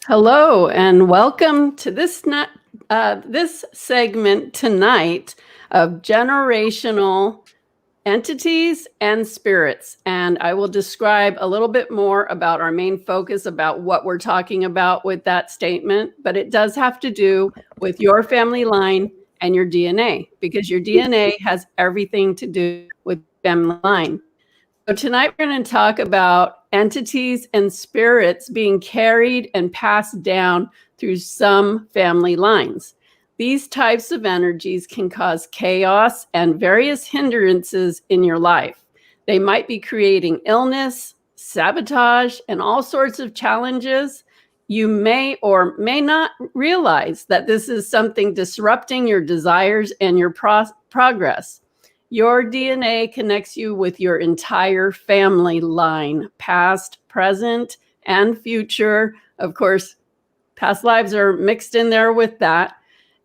Hello, and welcome to this segment tonight of generational entities and spirits. And I will describe a little bit more about our main focus, about what we're talking about with that statement. But it does have to do with your family line and your DNA, because your DNA has everything to do with family line. So tonight we're going to talk about entities and spirits being carried and passed down through some family lines. These types of energies can cause chaos and various hindrances in your life. They might be creating illness, sabotage, and all sorts of challenges. You may or may not realize that this is something disrupting your desires and your progress. Your DNA connects you with your entire family line, past, present, and future. Of course, past lives are mixed in there with that.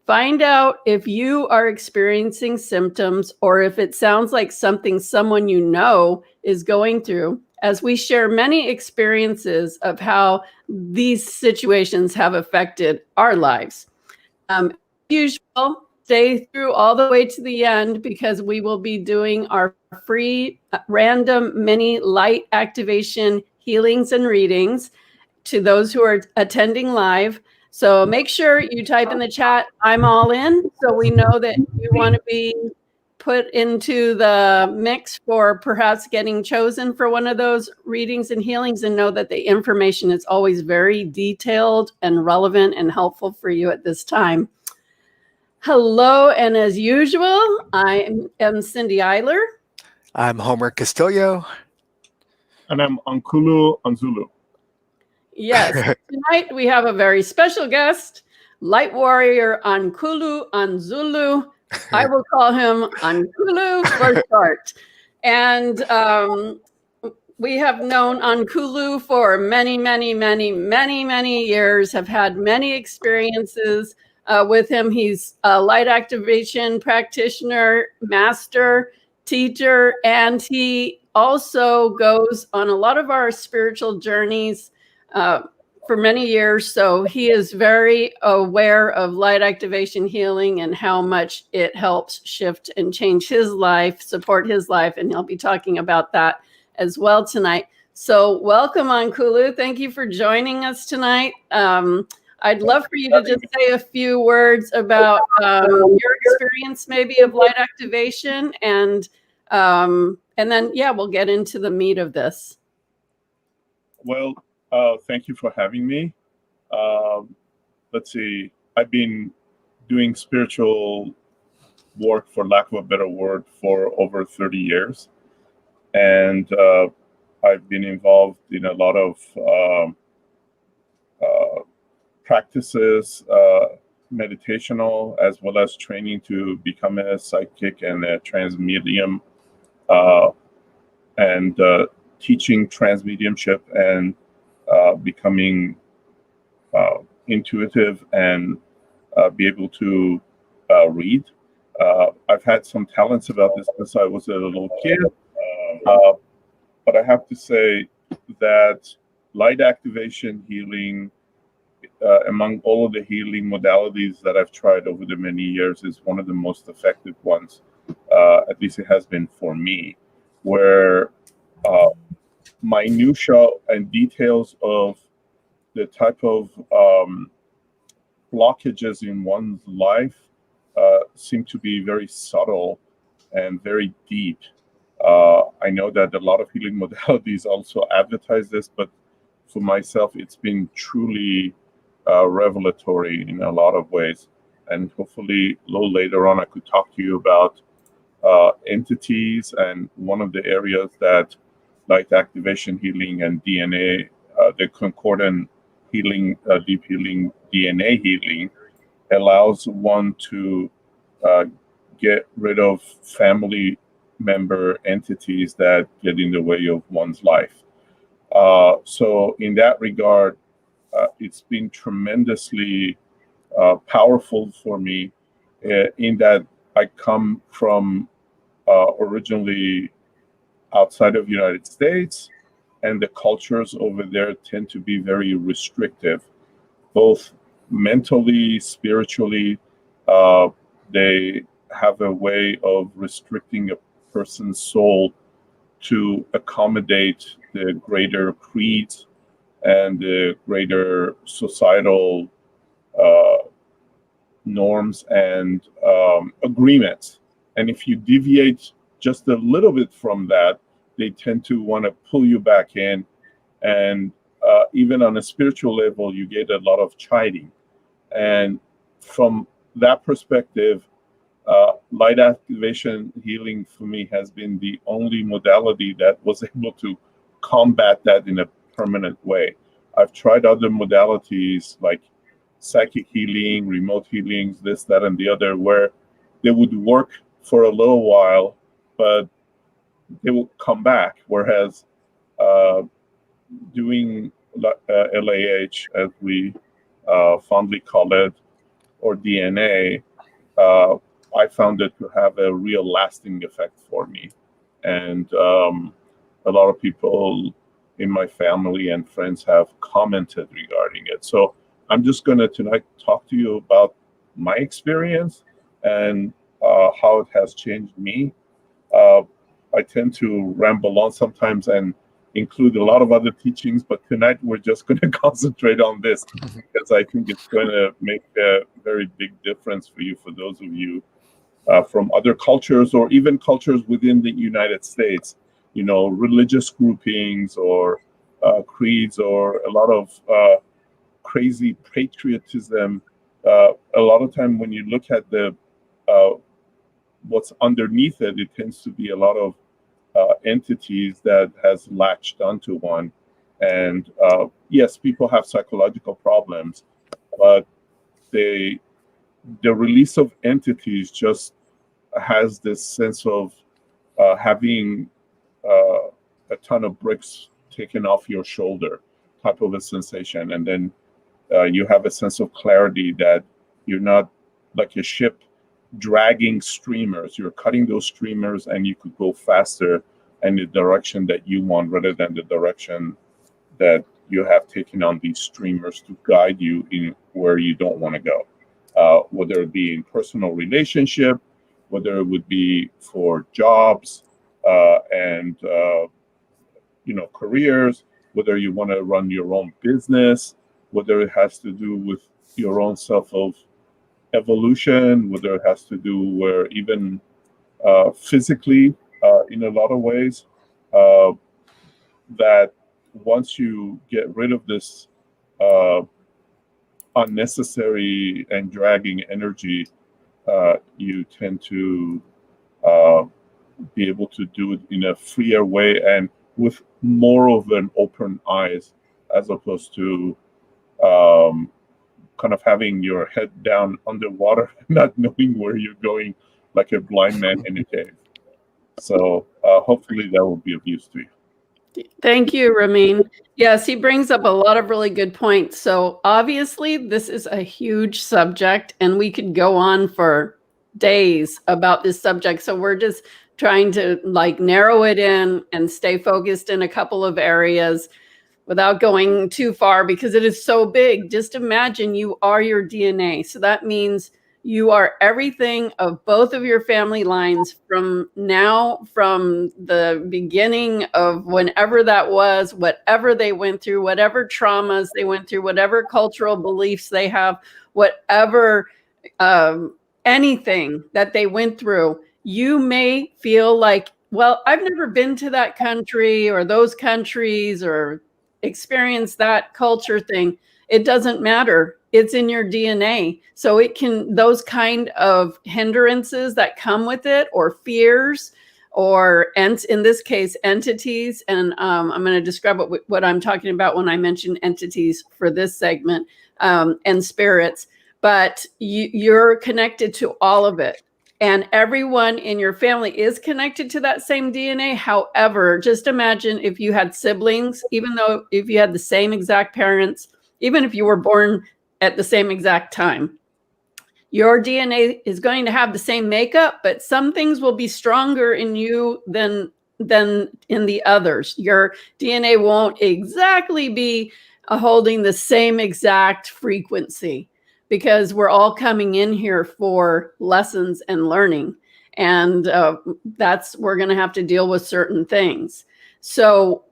Find out if you are experiencing symptoms or if it sounds like something someone you know is going through, as we share many experiences of how these situations have affected our lives. As usual, stay through all the way to the end, because we will be doing our free random mini light activation healings and readings to those who are attending live. So make sure you type in the chat, "I'm all in," so we know that you want to be put into the mix for perhaps getting chosen for one of those readings and healings, and know that the information is always very detailed and relevant and helpful for you at this time. Hello, and as usual, I am Cindy Eyler. I'm Homer Castillo. And I'm Ankulu Anzulu. Yes, tonight we have a very special guest, Light Warrior Ankulu Anzulu. I will call him Ankulu for short. And we have known Ankulu for many, many, many, many, many years, have had many experiences with him. He's a light activation practitioner, master, teacher, and he also goes on a lot of our spiritual journeys for many years. So he is very aware of light activation healing and how much it helps shift and change his life, support his life. And he'll be talking about that as well tonight. So welcome, Ankulu. Thank you for joining us tonight. I'd love for you to just say a few words about your experience maybe of light activation, and then, yeah, we'll get into the meat of this. Well, thank you for having me. Let's see, I've been doing spiritual work, for lack of a better word, for over 30 years. And I've been involved in a lot of practices, meditational, as well as training to become a psychic and a transmedium, and teaching transmediumship and becoming intuitive and be able to read. I've had some talents about this since I was a little kid, but I have to say that light activation healing, among all of the healing modalities that I've tried over the many years, is one of the most effective ones. At least it has been for me, where minutia and details of the type of blockages in one's life seem to be very subtle and very deep. I know that a lot of healing modalities also advertise this, but for myself, it's been truly revelatory in a lot of ways. And hopefully a little later on, I could talk to you about entities, and one of the areas that light activation healing and DNA, the concordant healing, deep healing, DNA healing, allows one to get rid of family member entities that get in the way of one's life. So in that regard, it's been tremendously powerful for me, in that I come from originally outside of the United States, and the cultures over there tend to be very restrictive. both mentally, spiritually. They have a way of restricting a person's soul to accommodate the greater creeds and the greater societal norms and agreements. And if you deviate just a little bit from that, they tend to want to pull you back in. And even on a spiritual level, you get a lot of chiding. And from that perspective, light activation healing for me has been the only modality that was able to combat that in a permanent way. I've tried other modalities like psychic healing, remote healings, this, that, and the other, where they would work for a little while, but they will come back. Whereas doing LAH, as we fondly call it, or DNA, I found it to have a real lasting effect for me. And a lot of people in my family and friends have commented regarding it. So I'm just going to tonight talk to you about my experience and how it has changed me. I tend to ramble on sometimes and include a lot of other teachings, but tonight we're just going to concentrate on this because I think it's going to make a very big difference for you, for those of you from other cultures or even cultures within the United States, you know, religious groupings or creeds or a lot of crazy patriotism. A lot of time when you look at the what's underneath it, it tends to be a lot of entities that has latched onto one. And yes, people have psychological problems, but the release of entities just has this sense of having a ton of bricks taken off your shoulder type of a sensation. And then you have a sense of clarity that you're not like a ship dragging streamers. You're cutting those streamers and you could go faster in the direction that you want rather than the direction that you have taken on these streamers to guide you in where you don't want to go. Whether it be in personal relationship, whether it would be for jobs and you know, careers, whether you want to run your own business, whether it has to do with your own self of evolution, whether it has to do where even physically in a lot of ways, that once you get rid of this unnecessary and dragging energy, you tend to be able to do it in a freer way and with more of an open eyes, as opposed to kind of having your head down underwater, not knowing where you're going, like a blind man in a cave. So hopefully that will be of use to you. Thank you, Ramin. Yes, he brings up a lot of really good points. So obviously this is a huge subject and we could go on for days about this subject. So we're just trying to like narrow it in and stay focused in a couple of areas without going too far because it is so big. Just imagine you are your DNA. So that means you are everything of both of your family lines from now, from the beginning of whenever that was, whatever they went through, whatever traumas they went through, whatever cultural beliefs they have, whatever anything that they went through. You may feel like, well, I've never been to that country or those countries or experienced that culture thing. It doesn't matter. It's in your DNA. So it can, those kind of hindrances that come with it or fears or, and in this case, entities. And I'm going to describe what I'm talking about when I mention entities for this segment and spirits. But you're connected to all of it. And everyone in your family is connected to that same DNA. However, just imagine if you had siblings, even though if you had the same exact parents, even if you were born at the same exact time, your DNA is going to have the same makeup, but some things will be stronger in you than than in the others. Your DNA won't exactly be holding the same exact frequency, because we're all coming in here for lessons and learning. And we're going to have to deal with certain things. So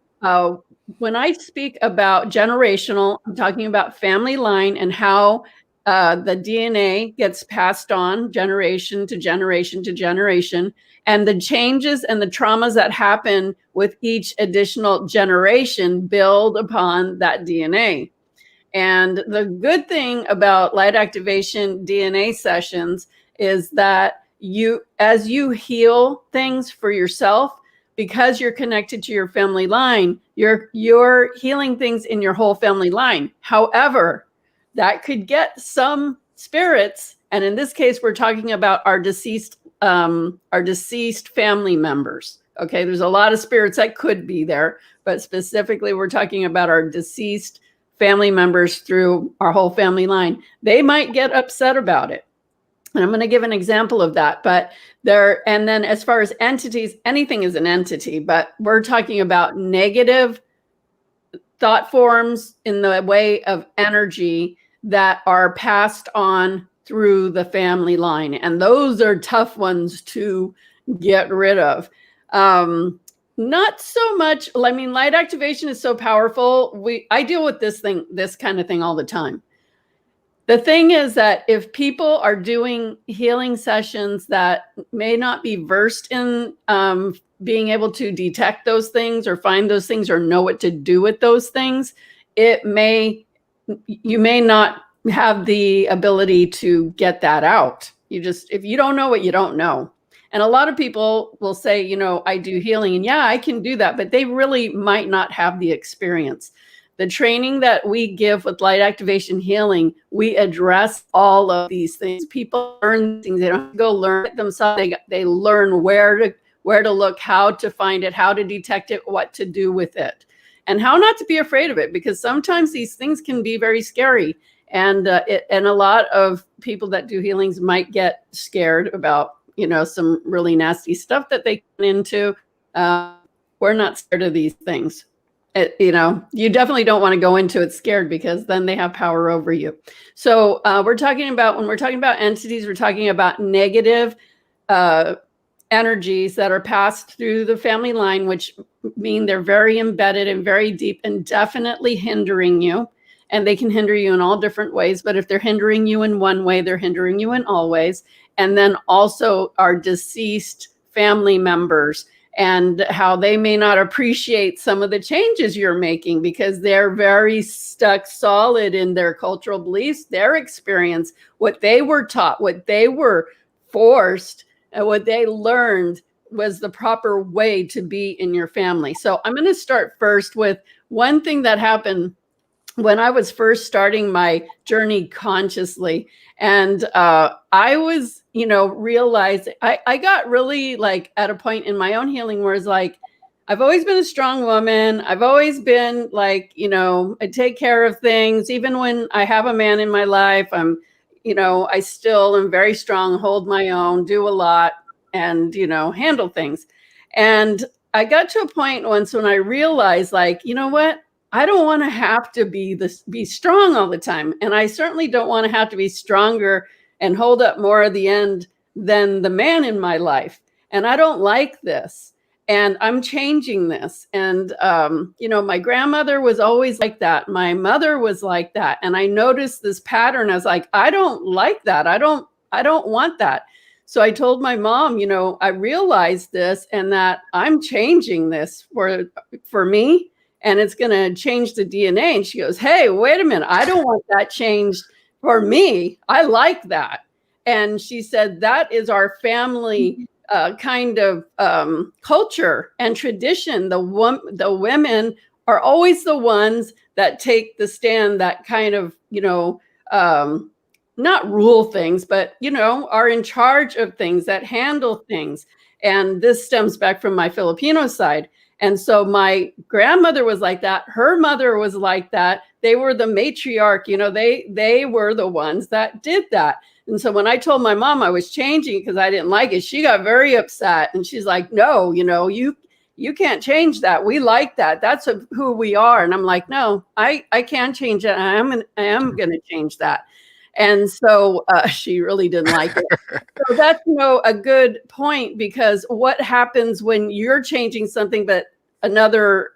when I speak about generational, I'm talking about family line and how the DNA gets passed on generation to generation to generation, and the changes and the traumas that happen with each additional generation build upon that DNA. And the good thing about light activation DNA sessions is that as you heal things for yourself, because you're connected to your family line, you're healing things in your whole family line. However, that could get some spirits, and in this case, we're talking about our deceased family members. Okay, there's a lot of spirits that could be there, but specifically, we're talking about our deceased family members through our whole family line. They might get upset about it. And I'm going to give an example of that. But and then as far as entities, anything is an entity, but we're talking about negative thought forms in the way of energy that are passed on through the family line. And those are tough ones to get rid of. Not so much. I mean, light activation is so powerful. I deal with this kind of thing all the time. The thing is that if people are doing healing sessions that may not be versed in being able to detect those things or find those things or know what to do with those things, you may not have the ability to get that out. If you don't know what you don't know. And a lot of people will say, I do healing, and yeah, I can do that, but they really might not have the experience. The training that we give with light activation healing, we address all of these things. People learn things. They don't have to go learn it themselves. They learn where to look, how to find it, how to detect it, what to do with it, and how not to be afraid of it, because sometimes these things can be very scary. And a lot of people that do healings might get scared about some really nasty stuff that they get into. We're not scared of these things. You definitely don't want to go into it scared, because then they have power over you. So when we're talking about entities, we're talking about negative energies that are passed through the family line, which mean they're very embedded and very deep and definitely hindering you. And they can hinder you in all different ways. But if they're hindering you in one way, they're hindering you in all ways. And then also our deceased family members, and how they may not appreciate some of the changes you're making because they're very stuck solid in their cultural beliefs, their experience, what they were taught, what they were forced, and what they learned was the proper way to be in your family. So I'm going to start first with one thing that happened when I was first starting my journey consciously. And I was, realized I got really at a point in my own healing where it's I've always been a strong woman. I've always been I take care of things. Even when I have a man in my life, I still am very strong, hold my own, do a lot, and, handle things. And I got to a point once when I realized, you know what? I don't want to have to be strong all the time. And I certainly don't want to have to be stronger and hold up more at the end than the man in my life. And I don't like this. And I'm changing this. And, my grandmother was always like that. My mother was like that. And I noticed this pattern. I was like, I don't like that. I don't want that. So I told my mom, I realized this and that I'm changing this for me. And it's going to change the DNA. And she goes, hey, wait a minute. I don't want that changed for me. I like that. And she said, that is our family kind of culture and tradition. The women are always the ones that take the stand, that kind of, not rule things, but, are in charge of things, that handle things. And this stems back from my Filipino side. And so my grandmother was like that. Her mother was like that. They were the matriarch, they were the ones that did that. And so when I told my mom I was changing because I didn't like it, she got very upset. And she's like, no, you you can't change that. We like that. That's who we are. And I'm like, no, I can change it. I am going to change that. And so she really didn't like it. So that's a good point, because what happens when you're changing something but another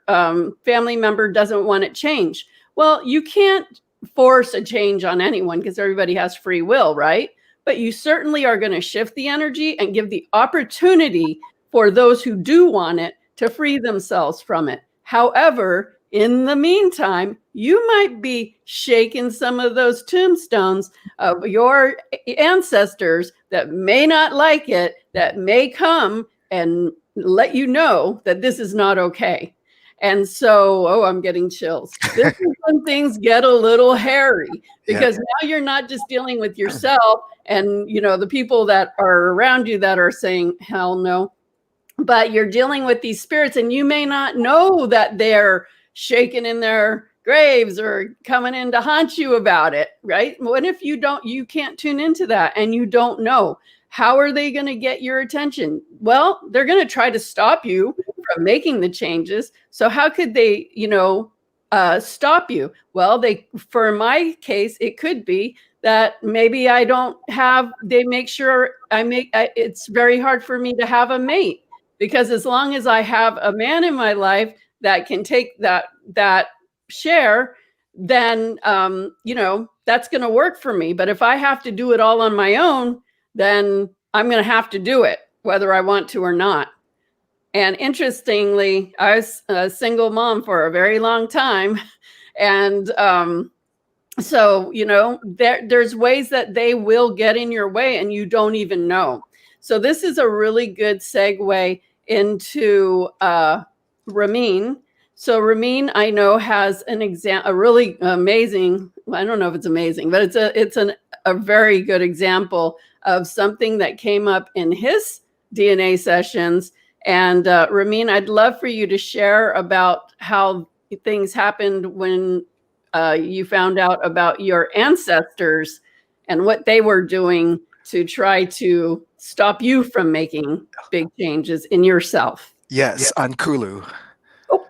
family member doesn't want it changed? Well, you can't force a change on anyone because everybody has free will, right? But you certainly are going to shift the energy and give the opportunity for those who do want it to free themselves from it. However, in the meantime, you might be shaking some of those tombstones of your ancestors that may not like it, that may come and let you know that this is not okay. And so, I'm getting chills. This is when things get a little hairy, because now you're not just dealing with yourself and, the people that are around you that are saying, hell no, but you're dealing with these spirits, and you may not know that they're shaking in their graves or coming in to haunt you about it, right? What if you can't tune into that and you don't know? How are they going to get your attention? Well, they're going to try to stop you from making the changes. So how could they, stop you? Well, for my case, it could be that maybe they make sure it's very hard for me to have a mate, because as long as I have a man in my life that can take that share, then that's going to work for me. But if I have to do it all on my own, then I'm going to have to do it whether I want to or not. And interestingly, I was a single mom for a very long time, and so there's ways that they will get in your way and you don't even know. So this is a really good segue into Ramin. So Ramin, I know, has a really amazing, I don't know if it's amazing, but it's a very good example of something that came up in his DNA sessions. And Ramin, I'd love for you to share about how things happened when you found out about your ancestors and what they were doing to try to stop you from making big changes in yourself. Yes, on Kulu. Oh.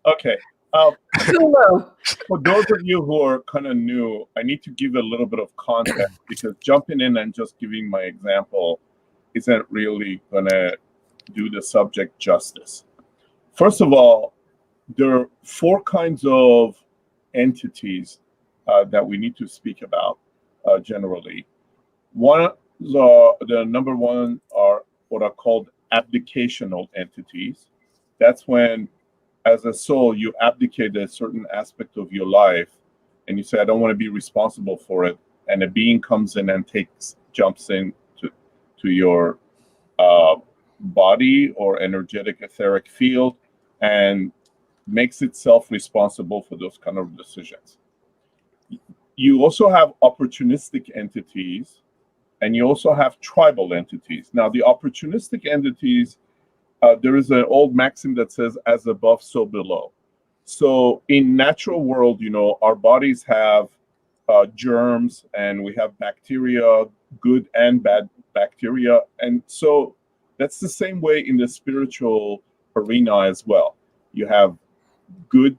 Okay. For those of you who are kind of new, I need to give a little bit of context, because jumping in and just giving my example isn't really going to do the subject justice. First of all, there are 4 kinds of entities that we need to speak about generally. The number one are what are called abdicational entities. That's when, as a soul, you abdicate a certain aspect of your life and you say, I don't want to be responsible for it. And a being comes in and jumps in to your body or energetic etheric field and makes itself responsible for those kind of decisions. You also have opportunistic entities, and you also have tribal entities. Now, the opportunistic entities, there is an old maxim that says, as above, so below. So in natural world, our bodies have germs, and we have bacteria, good and bad bacteria. And so that's the same way in the spiritual arena as well. You have good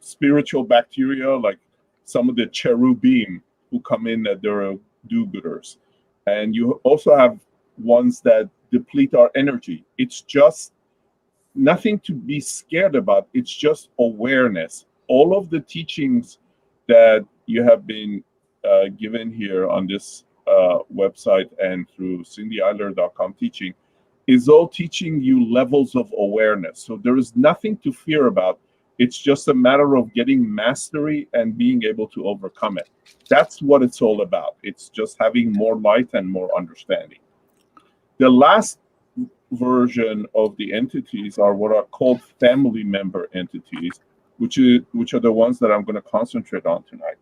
spiritual bacteria, like some of the cherubim who come in that they're do-gooders. And you also have ones that deplete our energy. It's just nothing to be scared about. It's just awareness. All of the teachings that you have been given here on this website and through cindyeyler.com teaching is all teaching you levels of awareness. So there is nothing to fear about. It's just a matter of getting mastery and being able to overcome it. That's what it's all about. It's just having more light and more understanding. The last version of the entities are what are called family member entities, which are the ones that I'm going to concentrate on tonight.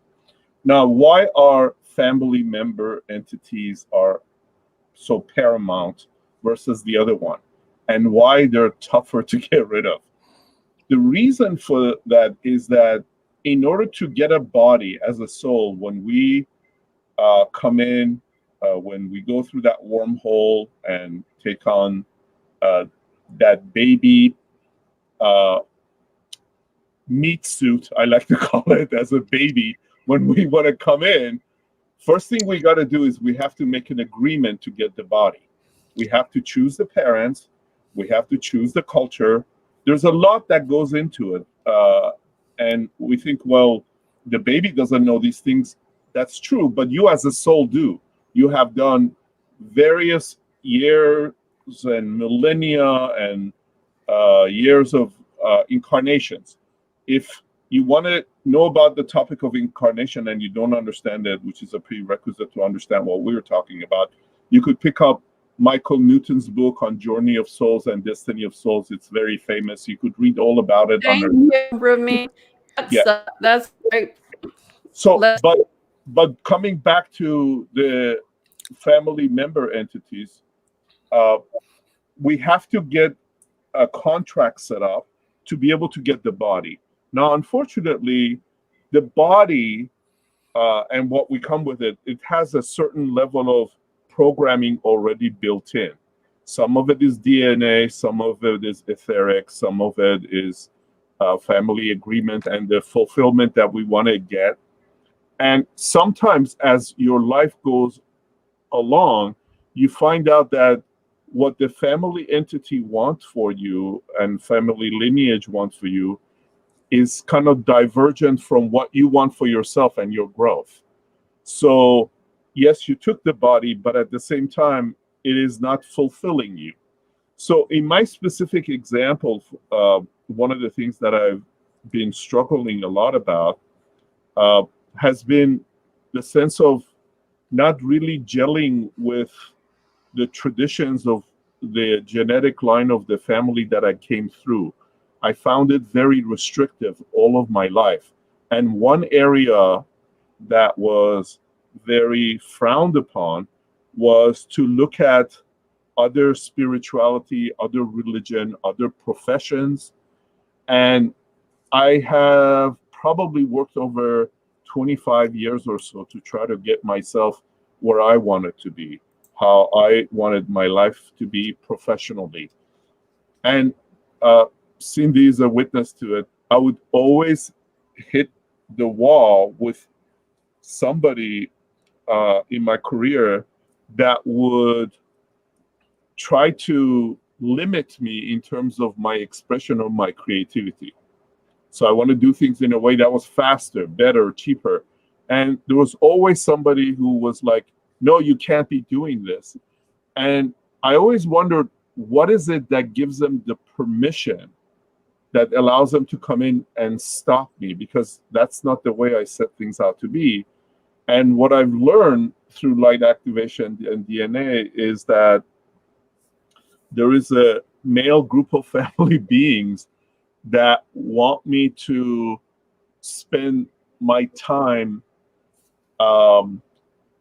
Now, why are family member entities are so paramount versus the other one, and why they're tougher to get rid of? The reason for that is that in order to get a body as a soul, when we come in when we go through that wormhole and take on that baby meat suit, I like to call it, as a baby, when we want to come in, first thing we got to do is we have to make an agreement to get the body. We have to choose the parents. We have to choose the culture. There's a lot that goes into it. And we think, well, the baby doesn't know these things. That's true, but you as a soul do. You have done various years and millennia and years of incarnations. If you want to know about the topic of incarnation and you don't understand it, which is a prerequisite to understand what we're talking about, you could pick up Michael Newton's book on Journey of Souls and Destiny of Souls. It's very famous. You could read all about it. Thank you, Rami. That's great. So, but coming back to the family member entities, we have to get a contract set up to be able to get the body. Now, unfortunately, the body and what we come with it has a certain level of programming already built in. Some of it is DNA, some of it is etheric, some of it is family agreement and the fulfillment that we want to get. And sometimes as your life goes along, you find out that what the family entity wants for you and family lineage wants for you is kind of divergent from what you want for yourself and your growth. So yes, you took the body, but at the same time, it is not fulfilling you. So in my specific example, one of the things that I've been struggling a lot about has been the sense of not really gelling with the traditions of the genetic line of the family that I came through. I found it very restrictive all of my life. And one area that was very frowned upon was to look at other spirituality, other religion, other professions. And I have probably worked over 25 years or so to try to get myself where I wanted to be, how I wanted my life to be professionally. And Cindy is a witness to it. I would always hit the wall with somebody in my career that would try to limit me in terms of my expression of my creativity. So I want to do things in a way that was faster, better, cheaper. And there was always somebody who was like, no, you can't be doing this. And I always wondered, what is it that gives them the permission that allows them to come in and stop me? Because that's not the way I set things out to be. And what I've learned through light activation and DNA is that there is a male group of family beings that want me to spend my time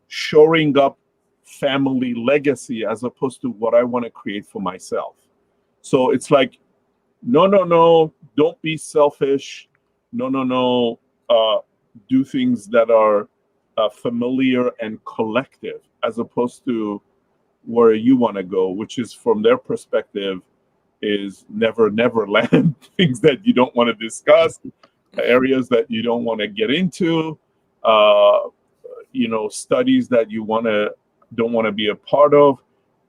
shoring up family legacy as opposed to what I want to create for myself. So it's like, no, don't be selfish. No, do things that are familiar and collective, as opposed to where you want to go, which is, from their perspective, is never land, things that you don't want to discuss, areas that you don't want to get into, studies that you don't want to be a part of,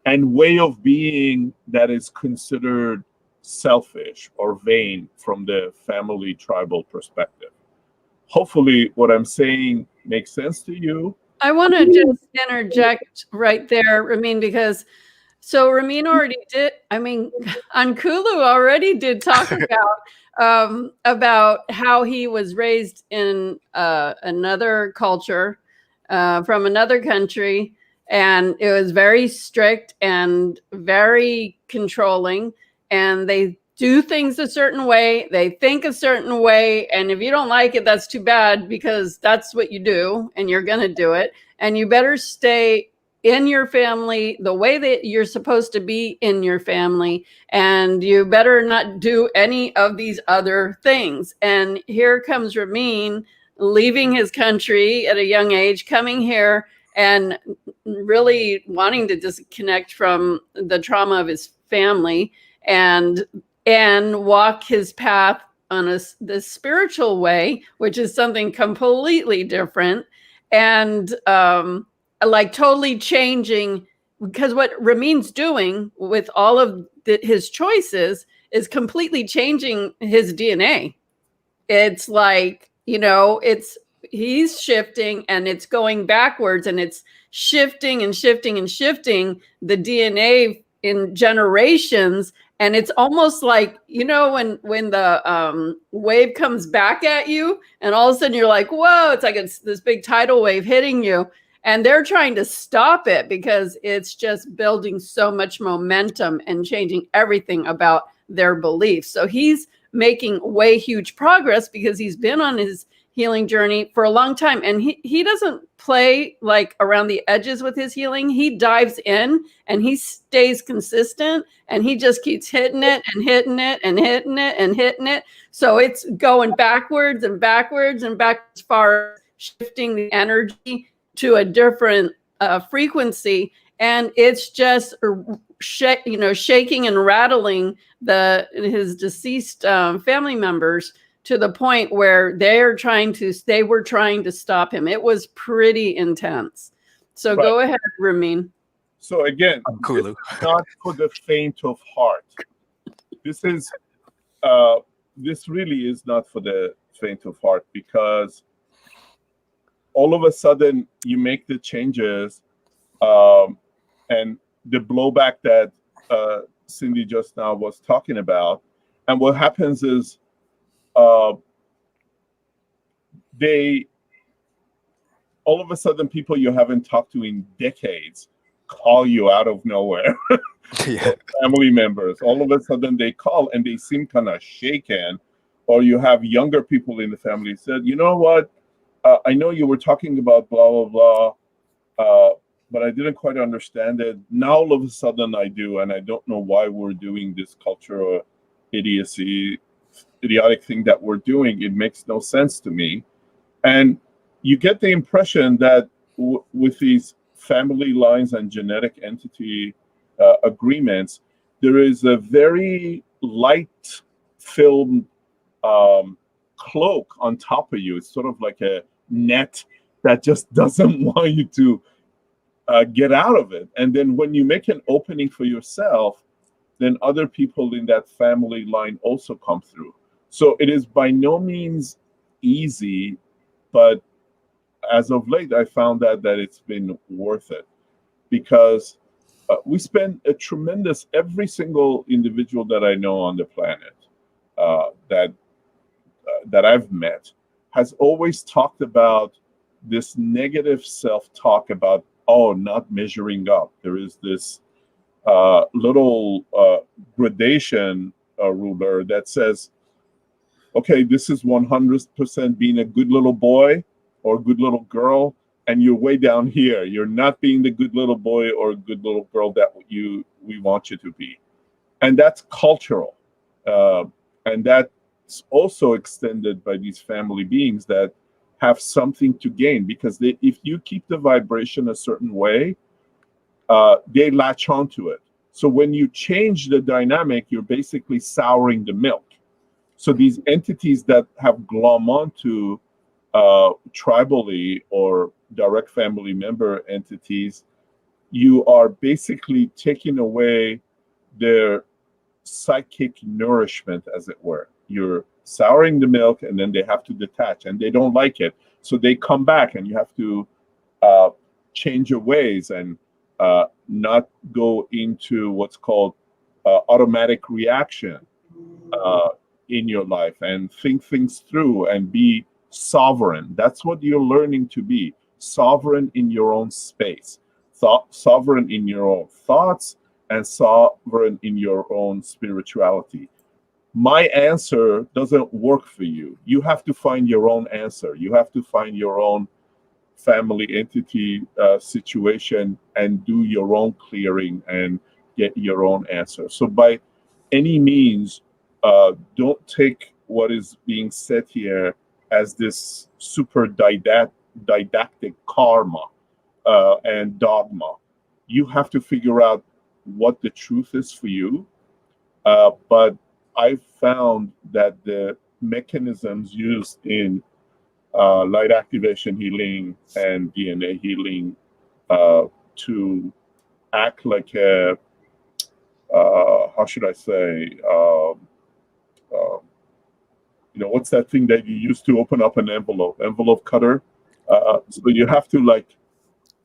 and way of being that is considered selfish or vain from the family tribal perspective. Hopefully what I'm saying makes sense to you. I want to just interject right there, Ramin, because Ramin already did, Ankulu already did talk about how he was raised in another culture from another country, and it was very strict and very controlling, and they do things a certain way, they think a certain way, and if you don't like it, that's too bad, because that's what you do and you're going to do it, and you better stay in your family the way that you're supposed to be in your family, and you better not do any of these other things. And here comes Ramin leaving his country at a young age, coming here and really wanting to disconnect from the trauma of his family and walk his path on the spiritual way, which is something completely different, and like totally changing, because what Ramin's doing with all of his choices is completely changing his DNA. It's like, he's shifting and it's going backwards, and it's shifting and shifting and shifting the DNA in generations. And it's almost like, when the wave comes back at you, and all of a sudden you're like, whoa, it's like it's this big tidal wave hitting you. And they're trying to stop it because it's just building so much momentum and changing everything about their beliefs. So he's making way huge progress because he's been on his healing journey for a long time. And he doesn't play like around the edges with his healing. He dives in and he stays consistent, and he just keeps hitting it and hitting it and hitting it and hitting it. So it's going backwards and backwards and back, as far as shifting the energy to a different frequency. And it's just shaking and rattling his deceased family members, to the point where they were trying to stop him. It was pretty intense. So right. Go ahead, Ramin. So again, this is not for the faint of heart. This really is not for the faint of heart, because all of a sudden you make the changes, and the blowback that Cindy just now was talking about. And what happens is all of a sudden, people you haven't talked to in decades call you out of nowhere. Yeah. Family members, all of a sudden they call and they seem kind of shaken. Or you have younger people in the family said, you know what, I know you were talking about blah, blah, blah, but I didn't quite understand it. Now all of a sudden I do, and I don't know why we're doing this cultural idiotic thing that we're doing. It makes no sense to me. And you get the impression that with these family lines and genetic entity agreements, there is a very light film cloak on top of you. It's sort of like a net that just doesn't want you to get out of it. And then when you make an opening for yourself, then other people in that family line also come through. So it is by no means easy, but as of late, I found that it's been worth it, because we spend a tremendous, every single individual that I know on the planet that I've met has always talked about this negative self-talk about, not measuring up. There is this little gradation ruler that says, okay, this is 100% being a good little boy or good little girl, and you're way down here. You're not being the good little boy or good little girl that we want you to be. And that's cultural. And that's also extended by these family beings that have something to gain, because if you keep the vibration a certain way, they latch onto it. So when you change the dynamic, you're basically souring the milk. So these entities that have glom onto tribally or direct family member entities, you are basically taking away their psychic nourishment, as it were. You're souring the milk, and then they have to detach, and they don't like it. So they come back, and you have to change your ways and not go into what's called automatic reaction in your life, and think things through and be sovereign. That's what you're learning to be. Sovereign in your own space, sovereign in your own thoughts, and sovereign in your own spirituality. My answer doesn't work for you. You have to find your own answer. You have to find your own family entity situation and do your own clearing and get your own answer. So by any means, don't take what is being said here as this super didactic karma. and dogma. You have to figure out what the truth is for you. But I found that the mechanisms used in light activation healing and DNA healing to act like a, how should I say, what's that thing that you use to open up an envelope cutter? So you have to like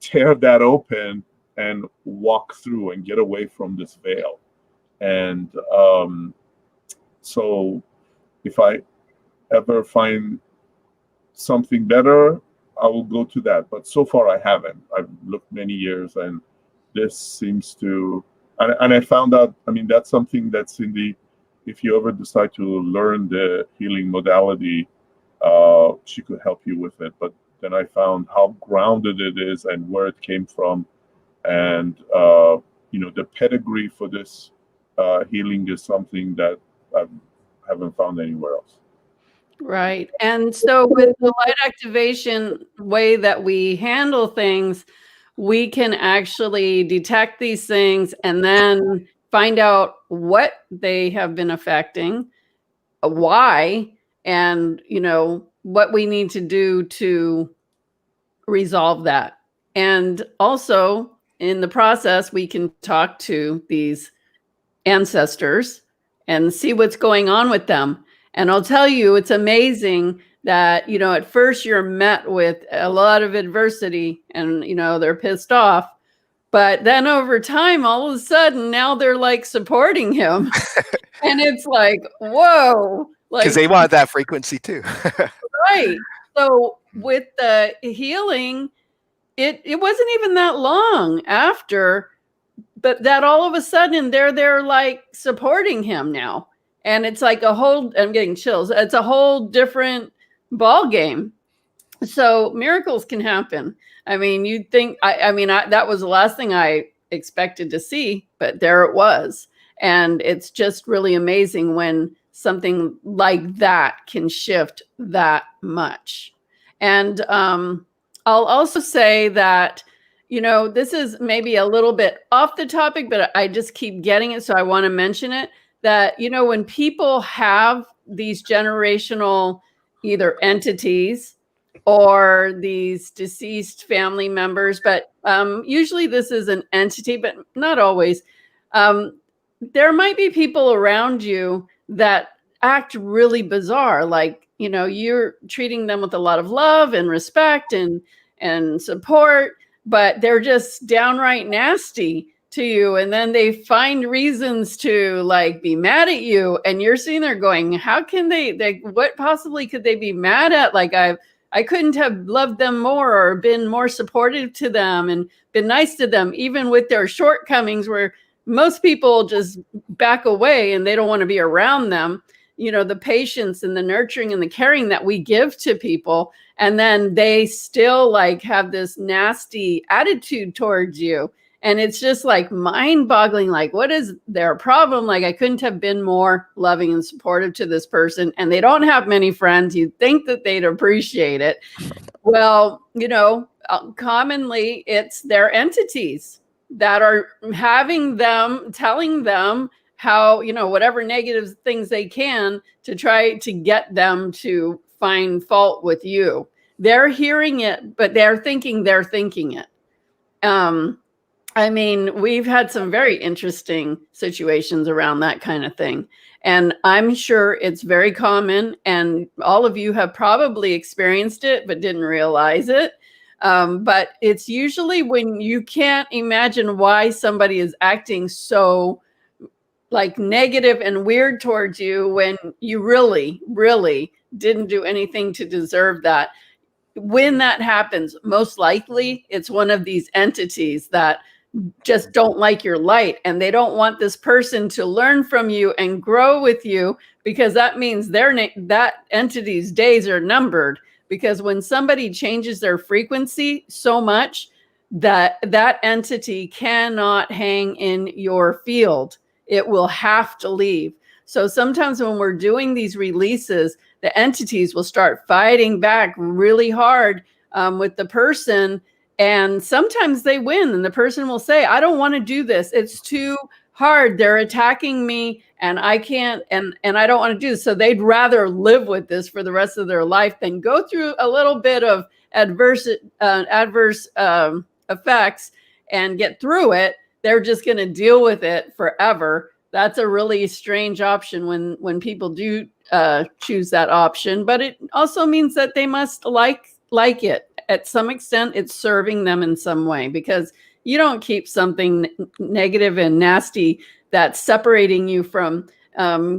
tear that open and walk through and get away from this veil. And so if I ever find something better, I will go to that. But so far I haven't. I've looked many years, and this seems to, and I found out, I mean, that's something that's in the, if you ever decide to learn the healing modality, she could help you with it. But then I found how grounded it is and where it came from. And, the pedigree for this healing is something that I haven't found anywhere else. Right. And so with the light activation way that we handle things, we can actually detect these things and then find out what they have been affecting, why, and, what we need to do to resolve that. And also in the process, we can talk to these ancestors and see what's going on with them. And I'll tell you, it's amazing that, at first you're met with a lot of adversity and, they're pissed off. But then over time, all of a sudden, now they're like supporting him. And it's like, whoa. Because they want that frequency too. Right. So with the healing, it wasn't even that long after, but that all of a sudden they're like supporting him now. And it's like I'm getting chills. It's a whole different ball game. So miracles can happen. I mean, you'd think, that was the last thing I expected to see, but there it was. And it's just really amazing when something like that can shift that much. And I'll also say that, this is maybe a little bit off the topic, but I just keep getting it. So I want to mention it, that, when people have these generational either entities or these deceased family members, but usually this is an entity, but not always. There might be people around you that act really bizarre, like, you're treating them with a lot of love and respect and support, but they're just downright nasty to you. And then they find reasons to like be mad at you. And you're sitting there going, how can they what possibly could they be mad at? Like I couldn't have loved them more or been more supportive to them and been nice to them, even with their shortcomings, where most people just back away and they don't want to be around them. The patience and the nurturing and the caring that we give to people. And then they still like have this nasty attitude towards you. And it's just like mind boggling. Like, what is their problem? Like, I couldn't have been more loving and supportive to this person. And they don't have many friends. You'd think that they'd appreciate it. Well, commonly it's their entities that are having them, telling them how, whatever negative things they can to try to get them to find fault with you. They're hearing it, but they're thinking it. We've had some very interesting situations around that kind of thing. And I'm sure it's very common, and all of you have probably experienced it, but didn't realize it. But it's usually when you can't imagine why somebody is acting so like negative and weird towards you when you really, really didn't do anything to deserve that. When that happens, most likely it's one of these entities that just don't like your light, and they don't want this person to learn from you and grow with you, because that means that entity's days are numbered. Because when somebody changes their frequency so much, that entity cannot hang in your field. It will have to leave. So sometimes when we're doing these releases, the entities will start fighting back really hard with the person. And sometimes they win, and the person will say, I don't want to do this. It's too hard. They're attacking me, and I can't, and I don't want to do this. So they'd rather live with this for the rest of their life than go through a little bit of adverse effects and get through it. They're just going to deal with it forever. That's a really strange option when people do choose that option. But it also means that they must like it. At some extent, it's serving them in some way, because you don't keep something negative and nasty that's separating you from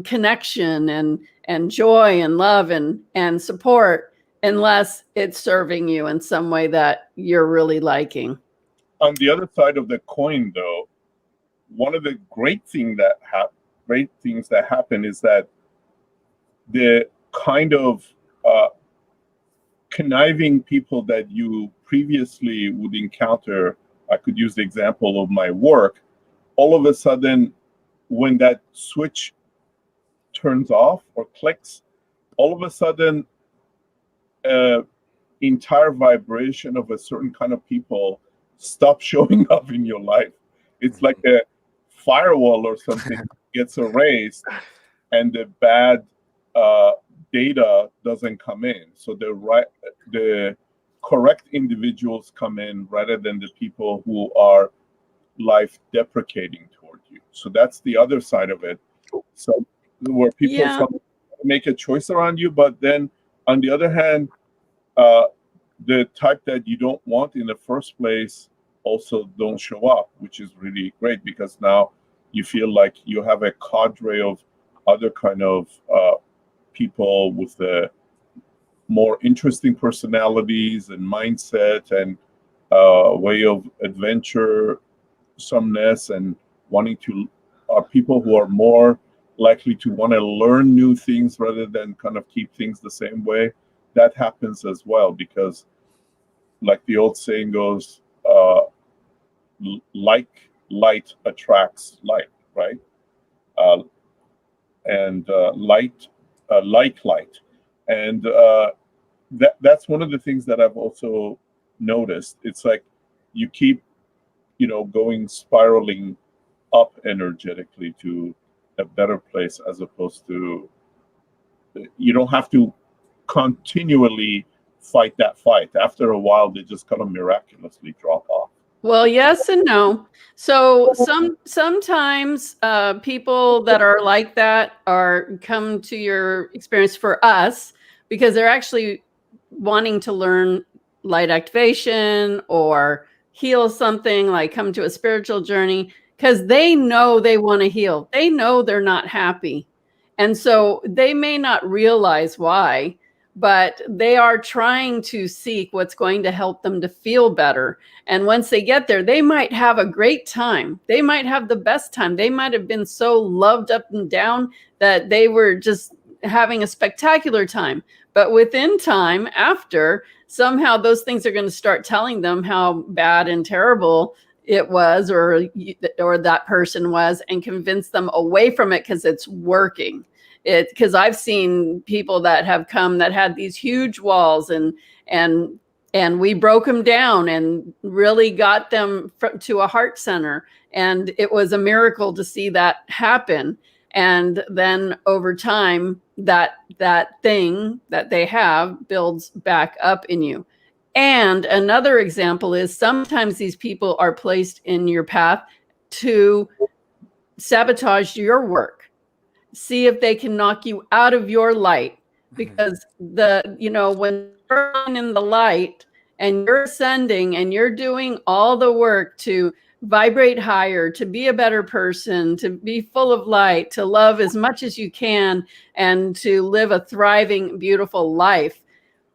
connection and joy and love and support unless it's serving you in some way that you're really liking. On the other side of the coin, though, one of the great things that happen is that the kind of conniving people that you previously would encounter, I could use the example of my work, all of a sudden, when that switch turns off or clicks, all of a sudden, entire vibration of a certain kind of people stop showing up in your life. It's like a firewall or something gets erased, and the bad data doesn't come in. So the correct individuals come in rather than the people who are life deprecating toward you. So that's the other side of it. So where people make a choice around you, but then on the other hand, the type that you don't want in the first place also don't show up, which is really great, because now you feel like you have a cadre of other kind of people with more interesting personalities and mindset and way of adventuresomeness and wanting to are people who are more likely to want to learn new things rather than kind of keep things the same way. That happens as well, because like the old saying goes, like light attracts light, right? And light, like light. And that's one of the things that I've also noticed. It's like you keep, going spiraling up energetically to a better place, as opposed to, you don't have to continually fight that fight. After a while, they just kind of miraculously drop off. Well, yes and no. So sometimes people that are like that come to your experience for us because they're actually wanting to learn light activation or heal something, like come to a spiritual journey, because they know they want to heal. They know they're not happy. And so they may not realize why, but they are trying to seek what's going to help them to feel better. And once they get there, they might have a great time. They might have the best time. They might have been so loved up and down that they were just having a spectacular time. But within time, after, somehow those things are going to start telling them how bad and terrible it was, or that person was, and convince them away from it because it's working. Because I've seen people that have come that had these huge walls, and we broke them down and really got them to a heart center, and it was a miracle to see that happen. And then over time, that thing that they have builds back up in you. And another example is sometimes these people are placed in your path to sabotage your work. See if they can knock you out of your light, because when you're in the light and you're ascending and you're doing all the work to vibrate higher, to be a better person, to be full of light, to love as much as you can, and to live a thriving, beautiful life,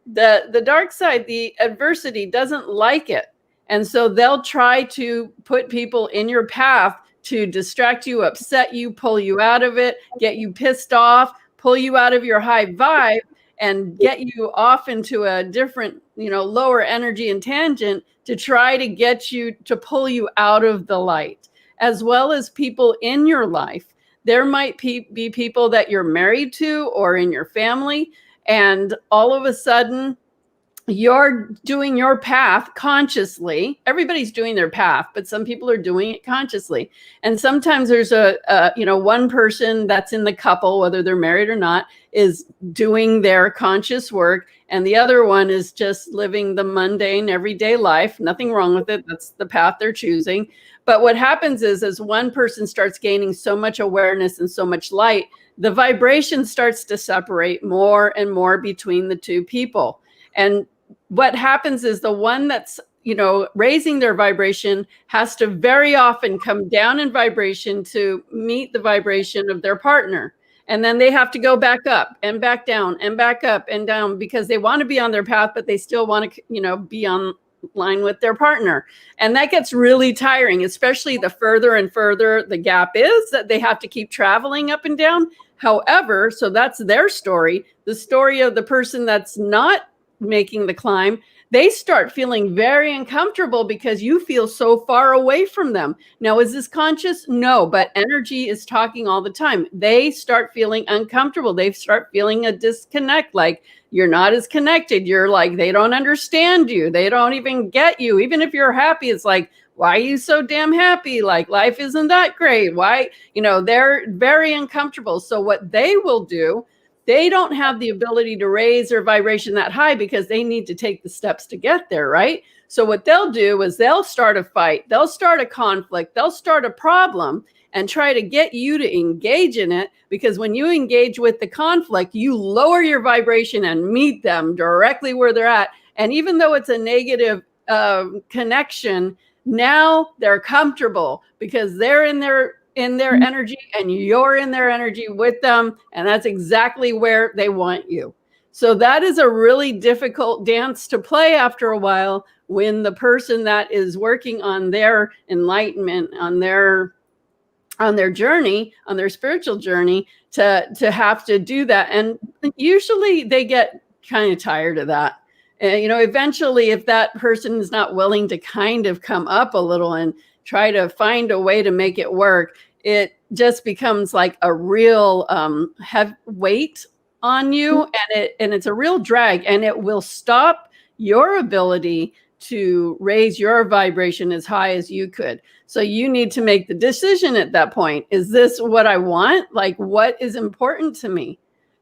the dark side, the adversity, doesn't like it. And so they'll try to put people in your path to distract you, upset you, pull you out of it, get you pissed off, pull you out of your high vibe, and get you off into a different, lower energy and tangent to try to get you, to pull you out of the light, as well as people in your life. There might be people that you're married to or in your family, and all of a sudden you're doing your path consciously. Everybody's doing their path, but some people are doing it consciously. And sometimes there's one person that's in the couple, whether they're married or not, is doing their conscious work, and the other one is just living the mundane everyday life. Nothing wrong with it. That's the path they're choosing. But what happens is, as one person starts gaining so much awareness and so much light, the vibration starts to separate more and more between the two people. And what happens is the one that's, raising their vibration has to very often come down in vibration to meet the vibration of their partner. And then they have to go back up and back down and back up and down because they want to be on their path, but they still want to, be on line with their partner. And that gets really tiring, especially the further and further the gap is, that they have to keep traveling up and down. However, so that's their story. The story of the person that's not making the climb, they start feeling very uncomfortable because you feel so far away from them. Now, is this conscious? No, but energy is talking all the time. They start feeling uncomfortable. They start feeling a disconnect, like you're not as connected. You're like, they don't understand you. They don't even get you. Even if you're happy, it's like, why are you so damn happy? Like, life isn't that great. Why? They're very uncomfortable. So what they will do, they don't have the ability to raise their vibration that high because they need to take the steps to get there, right? So what they'll do is they'll start a fight, they'll start a conflict, they'll start a problem and try to get you to engage in it, because when you engage with the conflict, you lower your vibration and meet them directly where they're at. And even though it's a negative connection, now they're comfortable because they're in their energy and you're in their energy with them, and that's exactly where they want you. So that is a really difficult dance to play after a while, when the person that is working on their enlightenment, on their journey, on their spiritual journey, to have to do that. And usually they get kind of tired of that. Eventually, if that person is not willing to kind of come up a little and try to find a way to make it work, it just becomes like a real heavy weight on you, and it's a real drag, and it will stop your ability to raise your vibration as high as you could. So you need to make the decision at that point. Is this what I want? Like, what is important to me?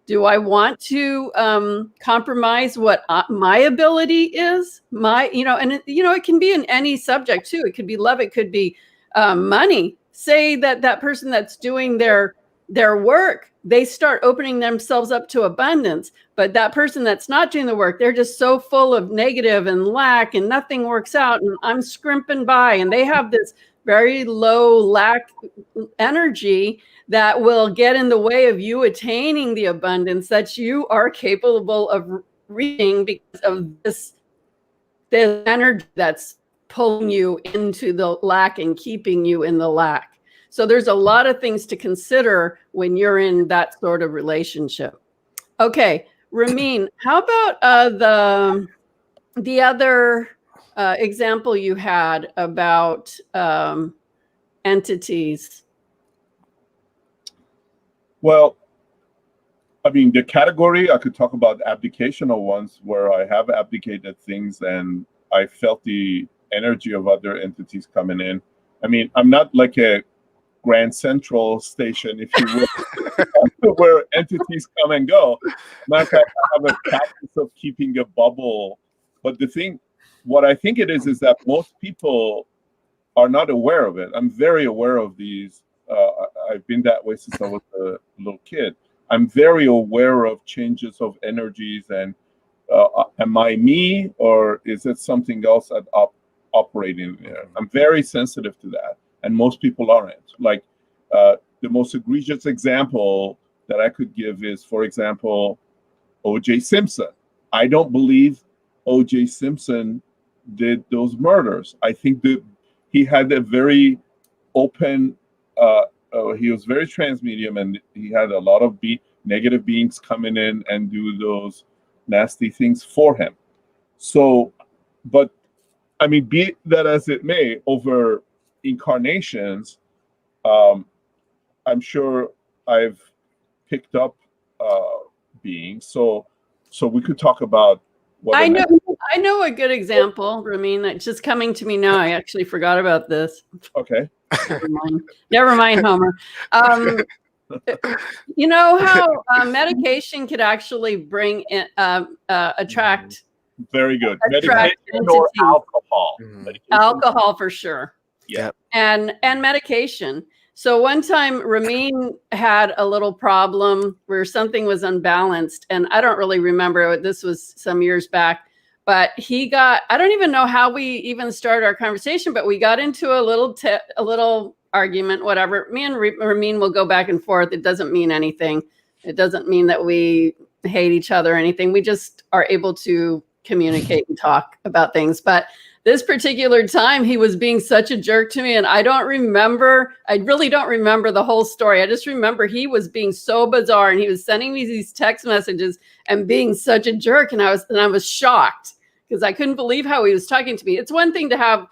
Do I want to compromise what my ability is? It can be in any subject too. It could be love. It could be money. Say that person that's doing their work, they start opening themselves up to abundance. But that person that's not doing the work, they're just so full of negative and lack, and nothing works out, and I'm scrimping by, and they have this very low lack energy that will get in the way of you attaining the abundance that you are capable of reaching, because of this energy that's pulling you into the lack and keeping you in the lack. So there's a lot of things to consider when you're in that sort of relationship. Okay, Ramin, how about the other example you had about entities? Well, I mean, the category, I could talk about abdicational ones where I have abdicated things and I felt the energy of other entities coming in. I mean, I'm not like a Grand Central station, if you will, where entities come and go. Matter of fact, I have a practice of keeping a bubble. But what I think it is that most people are not aware of it. I'm very aware of these. I've been that way since I was a little kid. I'm very aware of changes of energies, and am I me, or is it something else that operating there? I'm very sensitive to that, and most people aren't. Like the most egregious example that I could give is, for example, O.J. Simpson. I don't believe O.J. Simpson did those murders. I think that he had a very open. He was very transmedium, and he had a lot of negative beings coming in and do those nasty things for him. So, but I mean, be that as it may, over incarnations, I'm sure I've picked up beings. So we could talk about. I know. I know a good example, Ramin. That's just coming to me now. I actually forgot about this. Okay. Never mind, Homer. You know how medication could actually bring in, attract Very good. Attract Medication or entities. alcohol. Medication. Alcohol for sure. Yeah. And medication. So one time Ramin had a little problem where something was unbalanced, and I don't really remember. This was some years back, but he got, I don't even know how we even started our conversation, but we got into a little argument, whatever. Me and Ramin will go back and forth. It doesn't mean anything. It doesn't mean that we hate each other or anything. We just are able to communicate and talk about things. But this particular time, he was being such a jerk to me, and I really don't remember the whole story. I just remember he was being so bizarre, and he was sending me these text messages and being such a jerk, and I was shocked because I couldn't believe how he was talking to me. It's one thing to have,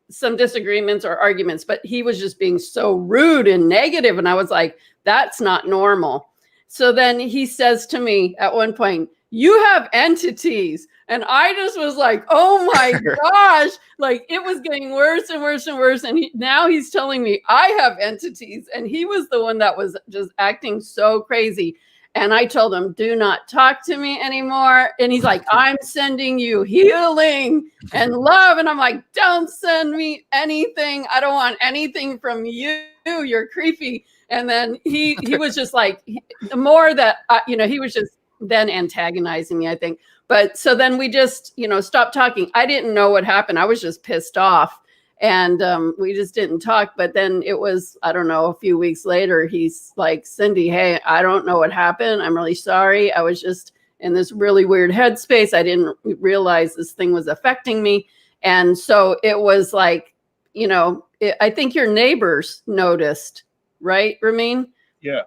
some disagreements or arguments, but he was just being so rude and negative, and I was like, that's not normal. So then he says to me at one point, "You have entities." And I just was like, oh my gosh, like it was getting worse and worse and worse. And now he's telling me I have entities. And he was the one that was just acting so crazy. And I told him, do not talk to me anymore. And he's like, I'm sending you healing and love. And I'm like, don't send me anything. I don't want anything from you. You're creepy. And then he was just like, the more that, he was just then antagonizing me, I think. But so then we just, stopped talking. I didn't know what happened. I was just pissed off. And we just didn't talk. But then it was, I don't know, a few weeks later, he's like, Cindy, hey, I don't know what happened. I'm really sorry. I was just in this really weird headspace. I didn't realize this thing was affecting me. And so it was like, I think your neighbors noticed, right, Ramin? Yeah.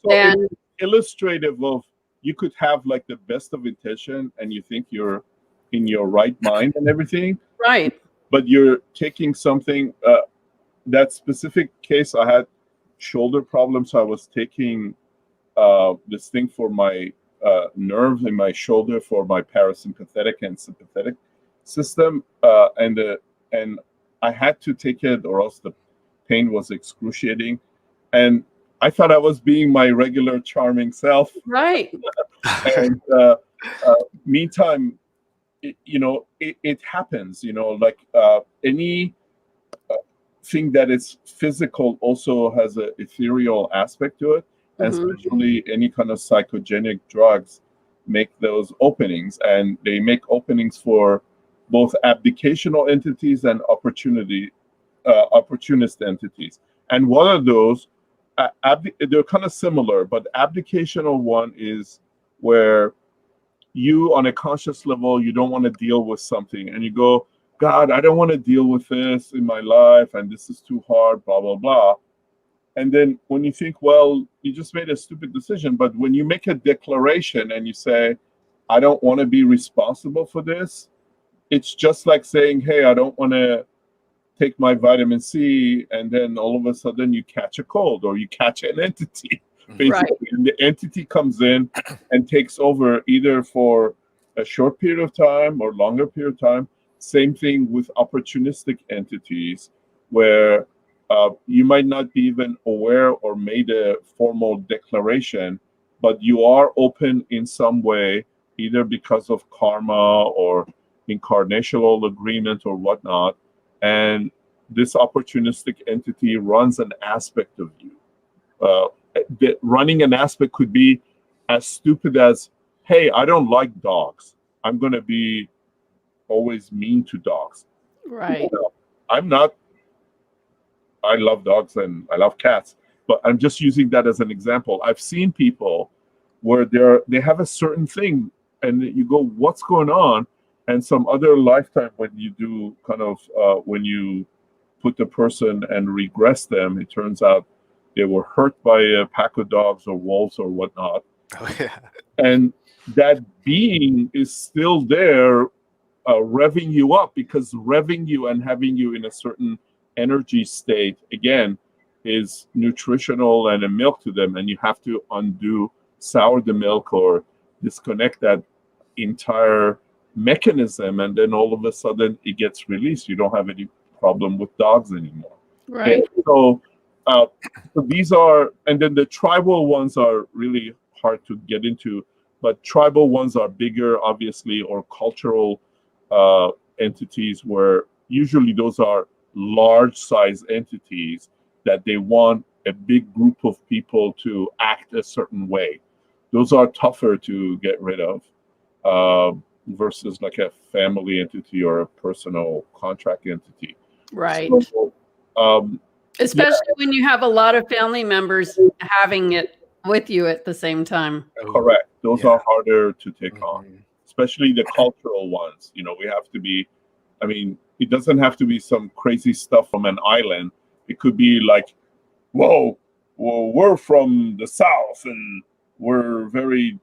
So illustrative of, you could have like the best of intention and you think you're in your right mind and everything. Right. But you're taking something, that specific case, I had shoulder problems. So I was taking this thing for my nerve in my shoulder for my parasympathetic and sympathetic system. And I had to take it or else the pain was excruciating. And I thought I was being my regular charming self. Right. And meantime, it happens, like any thing that is physical also has an ethereal aspect to it. And especially any kind of psychogenic drugs make those openings, and they make openings for both abdicational entities and opportunist entities. And one of those, they're kind of similar, but abdicational one is where you, on a conscious level, you don't want to deal with something, and you go, God, I don't want to deal with this in my life, and this is too hard, blah, blah, blah. And then when you think, well, you just made a stupid decision, but when you make a declaration and you say, I don't want to be responsible for this, it's just like saying, hey, I don't want to take my vitamin C, and then all of a sudden you catch a cold or you catch an entity, basically. Right. And the entity comes in and takes over either for a short period of time or longer period of time. Same thing with opportunistic entities, where you might not be even aware or made a formal declaration, but you are open in some way, either because of karma or incarnational agreement or whatnot. And this opportunistic entity runs an aspect of you. Running an aspect could be as stupid as, hey, I don't like dogs. I'm going to be always mean to dogs. Right. I'm not. I love dogs and I love cats, but I'm just using that as an example. I've seen people where they have a certain thing, and you go, what's going on? And some other lifetime, when you do kind of when you put the person and regress them, it turns out they were hurt by a pack of dogs or wolves or whatnot. Oh, yeah. And that being is still there, revving you up, because revving you and having you in a certain energy state, again, is nutritional and a milk to them. And you have to sour the milk or disconnect that entire mechanism, and then all of a sudden it gets released. You don't have any problem with dogs anymore. Right. And so these are, and then the tribal ones are really hard to get into, but tribal ones are bigger, obviously, or cultural entities, where usually those are large size entities that they want a big group of people to act a certain way. Those are tougher to get rid of versus like a family entity or a personal contract entity. Right. So, especially when you have a lot of family members having it with you at the same time. Correct. Those Yeah. are harder to take on, Mhm. especially the cultural ones. You know, we have to be, I mean, it doesn't have to be some crazy stuff from an island. It could be like, whoa, well, we're from the South and we're very,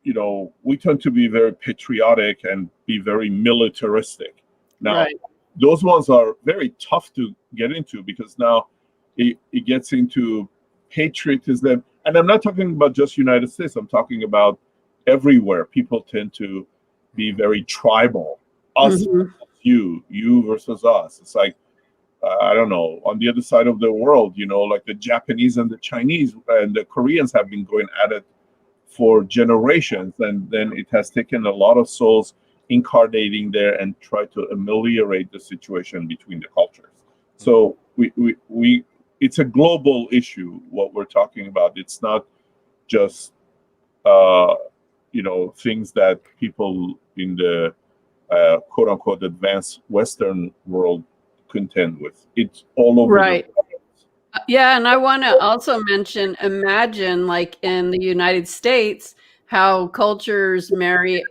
you know, we tend to be very patriotic and be very militaristic. Now, Right. those ones are very tough to get into because now it gets into patriotism. And I'm not talking about just United States. I'm talking about everywhere. People tend to be very tribal. Us Mhm. versus you versus us. It's like, I don't know, on the other side of the world, you know, like the Japanese and the Chinese and the Koreans have been going at it for generations. And then it has taken a lot of souls incarnating there and try to ameliorate the situation between the cultures. So we it's a global issue what we're talking about. It's not just you know, things that people in the quote unquote advanced Western world contend with. It's all over Right. the world. Yeah, and I want to also mention, imagine like in the United States, how cultures marry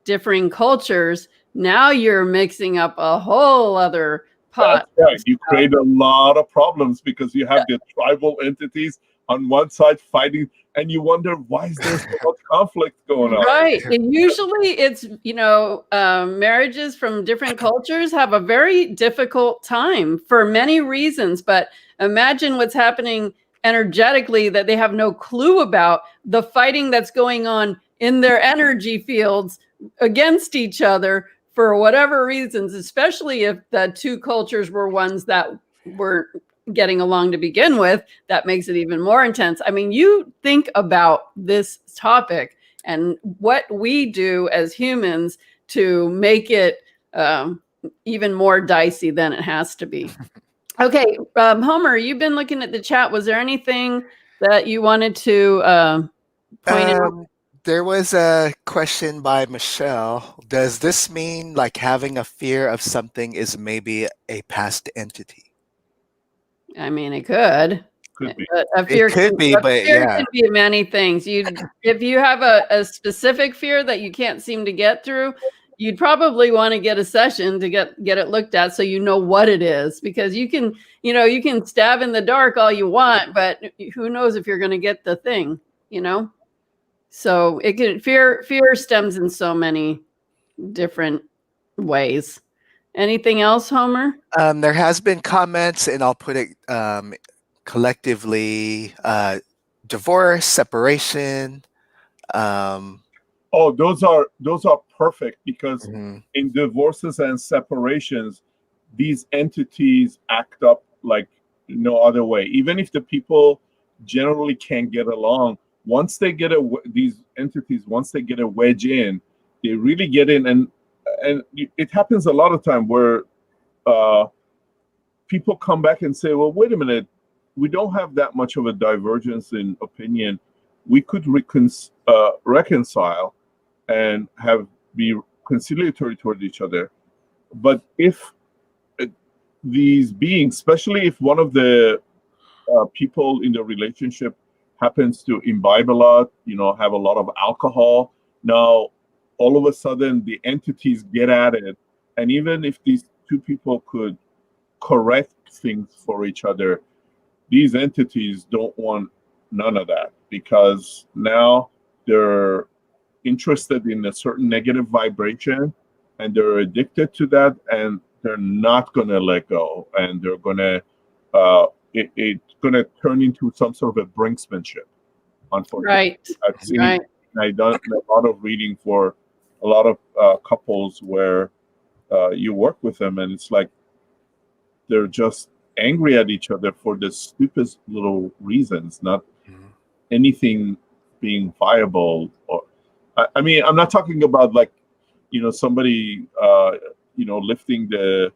differing cultures. Now you're mixing up a whole other pot. That's right. You create a lot of problems because you have the tribal entities on one side fighting, and you wonder why is there so much conflict going on? Right. And usually it's, you know, marriages from different cultures have a very difficult time for many reasons. But imagine what's happening energetically that they have no clue about, the fighting that's going on in their energy fields against each other for whatever reasons, especially if the two cultures were ones that were getting along to begin with. That makes it even more intense. I mean, you think about this topic and what we do as humans to make it even more dicey than it has to be. Okay, Homer, you've been looking at the chat. Was there anything that you wanted to point out? There was a question by Michelle. Does this mean like having a fear of something is maybe a past entity? I mean, it could. Could be. A fear It could be, a but fear yeah. can be many things. If you have a specific fear that you can't seem to get through, you'd probably want to get a session to get it looked at so you know what it is. Because you can, you know, you can stab in the dark all you want, but who knows if you're going to get the thing, you know? So it can fear stems in so many different ways. Anything else, Homer? There has been comments, and I'll put it collectively: divorce, separation. Oh, those are perfect because Mhm. in divorces and separations, these entities act up like no other way. Even if the people generally can't get along, once they get these entities, once they get a wedge in, they really get in, and it happens a lot of time where people come back and say, "Well, wait a minute, we don't have that much of a divergence in opinion. We could reconcile and be conciliatory toward each other." But if these beings, especially if one of the people in the relationship happens to imbibe a lot, you know, have a lot of alcohol, now all of a sudden the entities get at it. And even if these two people could correct things for each other, these entities don't want none of that because now they're interested in a certain negative vibration and they're addicted to that and they're not going to let go, and they're going to it's going to turn into some sort of a brinksmanship, unfortunately. Right. I've seen Right. I've done a lot of reading for a lot of couples where you work with them and it's like they're just angry at each other for the stupidest little reasons, not anything being viable. Or I mean, I'm not talking about like, somebody, lifting the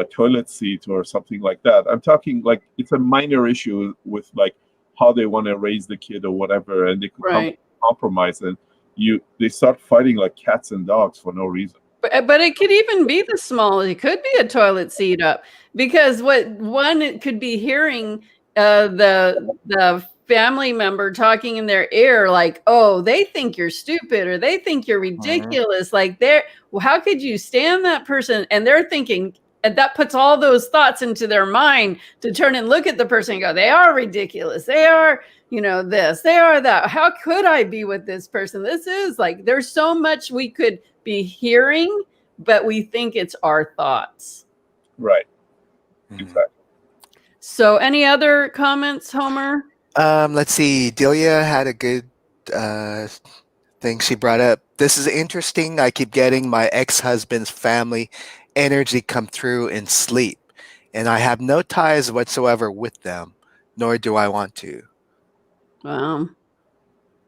toilet seat or something like that. I'm talking like it's a minor issue with like how they want to raise the kid or whatever, and they could Right. compromise, and they start fighting like cats and dogs for no reason. But it could even be the small. It could be a toilet seat up, because it could be hearing the family member talking in their ear, like, oh, they think you're stupid, or they think you're ridiculous. Like, how could you stand that person? And they're thinking, and that puts all those thoughts into their mind to turn and look at the person and go, they are ridiculous. They are, this, they are that. How could I be with this person? This is like, there's so much we could be hearing, but we think it's our thoughts. Right. Exactly. So any other comments, Homer? Let's see. Delia had a good thing she brought up. This is interesting. I keep getting my ex-husband's family energy come through in sleep, and I have no ties whatsoever with them, nor do I want to.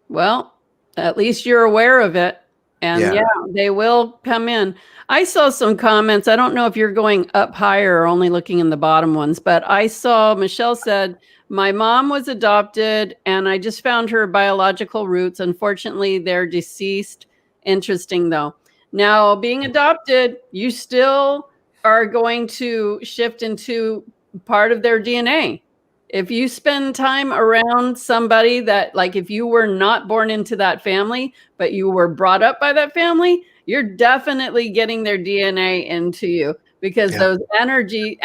Well, at least you're aware of it. And yeah, they will come in. I saw some comments. I don't know if you're going up higher or only looking in the bottom ones, but I saw Michelle said, my mom was adopted and I just found her biological roots. Unfortunately, they're deceased. Interesting though. Now, being adopted, you still are going to shift into part of their DNA. If you spend time around somebody that, like, if you were not born into that family, but you were brought up by that family, you're definitely getting their DNA into you, because those energy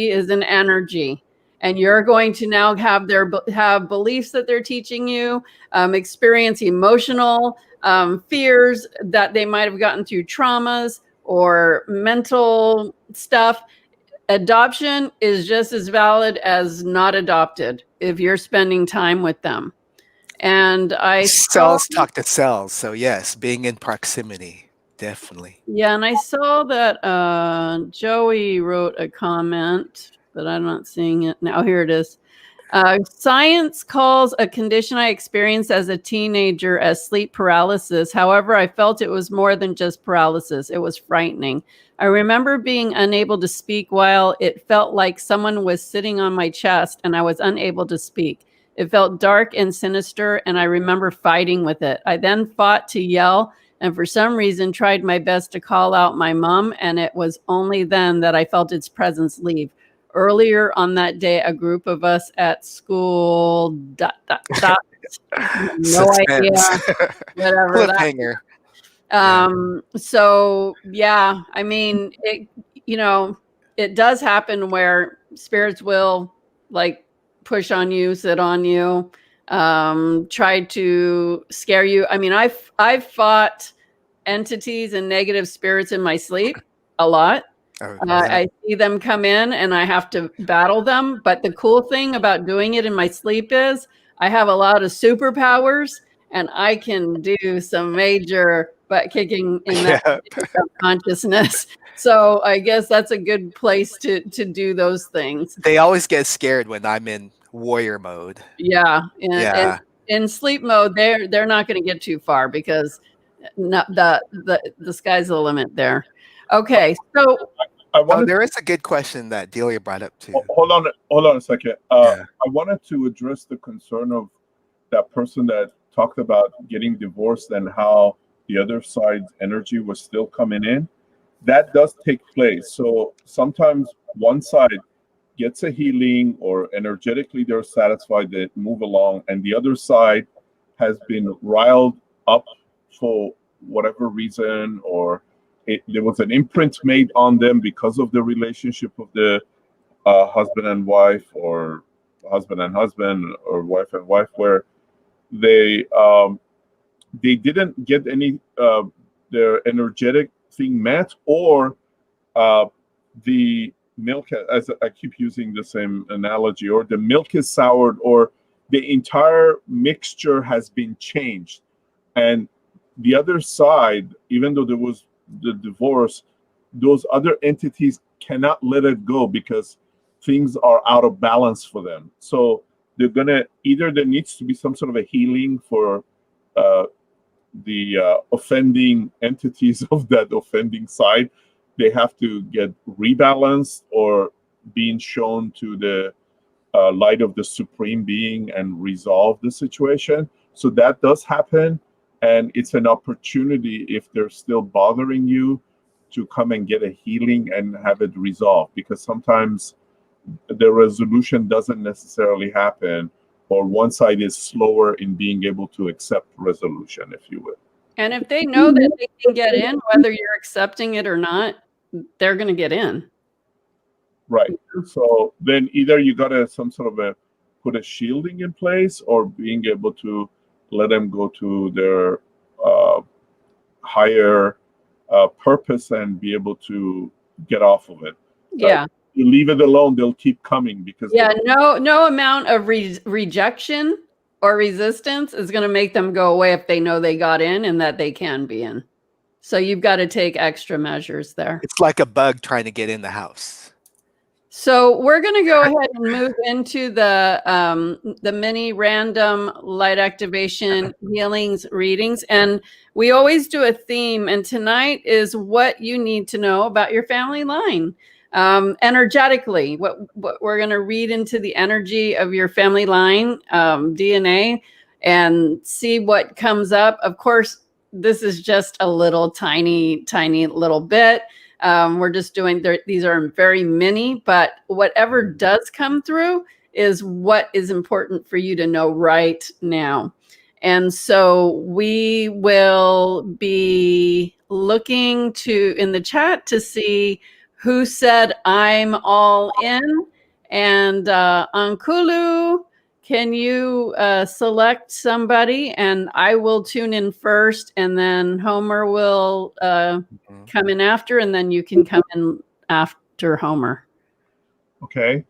is an energy. And you're going to now have beliefs that they're teaching you, experience emotional fears that they might have gotten through traumas or mental stuff. Adoption is just as valid as not adopted if you're spending time with them. And cells talk to cells, so yes, being in proximity, definitely. Yeah, and I saw that Joey wrote a comment, but I'm not seeing it now. Here it is. Science calls a condition I experienced as a teenager as sleep paralysis. However, I felt it was more than just paralysis. It was frightening. I remember being unable to speak while it felt like someone was sitting on my chest and I was unable to speak. It felt dark and sinister, and I remember fighting with it. I then fought to yell and for some reason tried my best to call out my mom, and it was only then that I felt its presence leave. Earlier on that day, a group of us at school, no idea, whatever cliffhanger. So yeah, I mean, it does happen where spirits will like push on you, sit on you, try to scare you. I mean, I've fought entities and negative spirits in my sleep a lot. I see them come in and I have to battle them. But the cool thing about doing it in my sleep is I have a lot of superpowers and I can do some major butt kicking in that consciousness. So I guess that's a good place to do those things. They always get scared when I'm in warrior mode. Yeah. And in sleep mode, they're not going to get too far, because the sky's the limit there. Okay, so there is a good question that Delia brought up too. Hold on a second. I wanted to address the concern of that person that talked about getting divorced and how the other side's energy was still coming in. That does take place. So sometimes one side gets a healing or energetically they're satisfied, they move along, and the other side has been riled up for whatever reason, or there was an imprint made on them because of the relationship of the husband and wife, or husband and husband, or wife and wife, where they didn't get any their energetic thing met, or the milk, as I keep using the same analogy, or the milk is soured, or the entire mixture has been changed, and the other side, even though there was the divorce, those other entities cannot let it go because things are out of balance for them. So they're gonna, either there needs to be some sort of a healing for the offending entities of that offending side. They have to get rebalanced or being shown to the light of the supreme being and resolve the situation. So that does happen, and it's an opportunity, if they're still bothering you, to come and get a healing and have it resolved, because sometimes the resolution doesn't necessarily happen, or one side is slower in being able to accept resolution, if you will. And if they know that they can get in, whether you're accepting it or not, they're going to get in. Right. So then either you got to some sort of put a shielding in place, or being able to let them go to their higher purpose and be able to get off of it. Yeah. You leave it alone, they'll keep coming, because no amount of rejection or resistance is going to make them go away if they know they got in and that they can be in. So you've got to take extra measures there. It's like a bug trying to get in the house. So we're going to go ahead and move into the mini random light activation healings readings. And we always do a theme. And tonight is what you need to know about your family line. Energetically, what we're going to read into the energy of your family line, DNA, and see what comes up. Of course, this is just a little tiny little bit. We're just doing, these are very mini, but whatever does come through is what is important for you to know right now. And so we will be looking in the chat to see who said I'm all in. And Ankulu, can you select somebody, and I will tune in first, and then Homer will come in after, and then you can come in after Homer. Okay.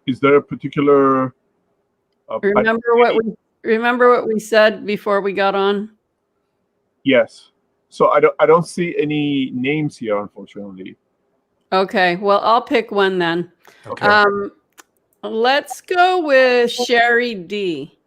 Is there a particular remember what we said before we got on? Yes. So I don't see any names here, unfortunately. Okay. Well, I'll pick one then. Okay. Let's go with Sherry D.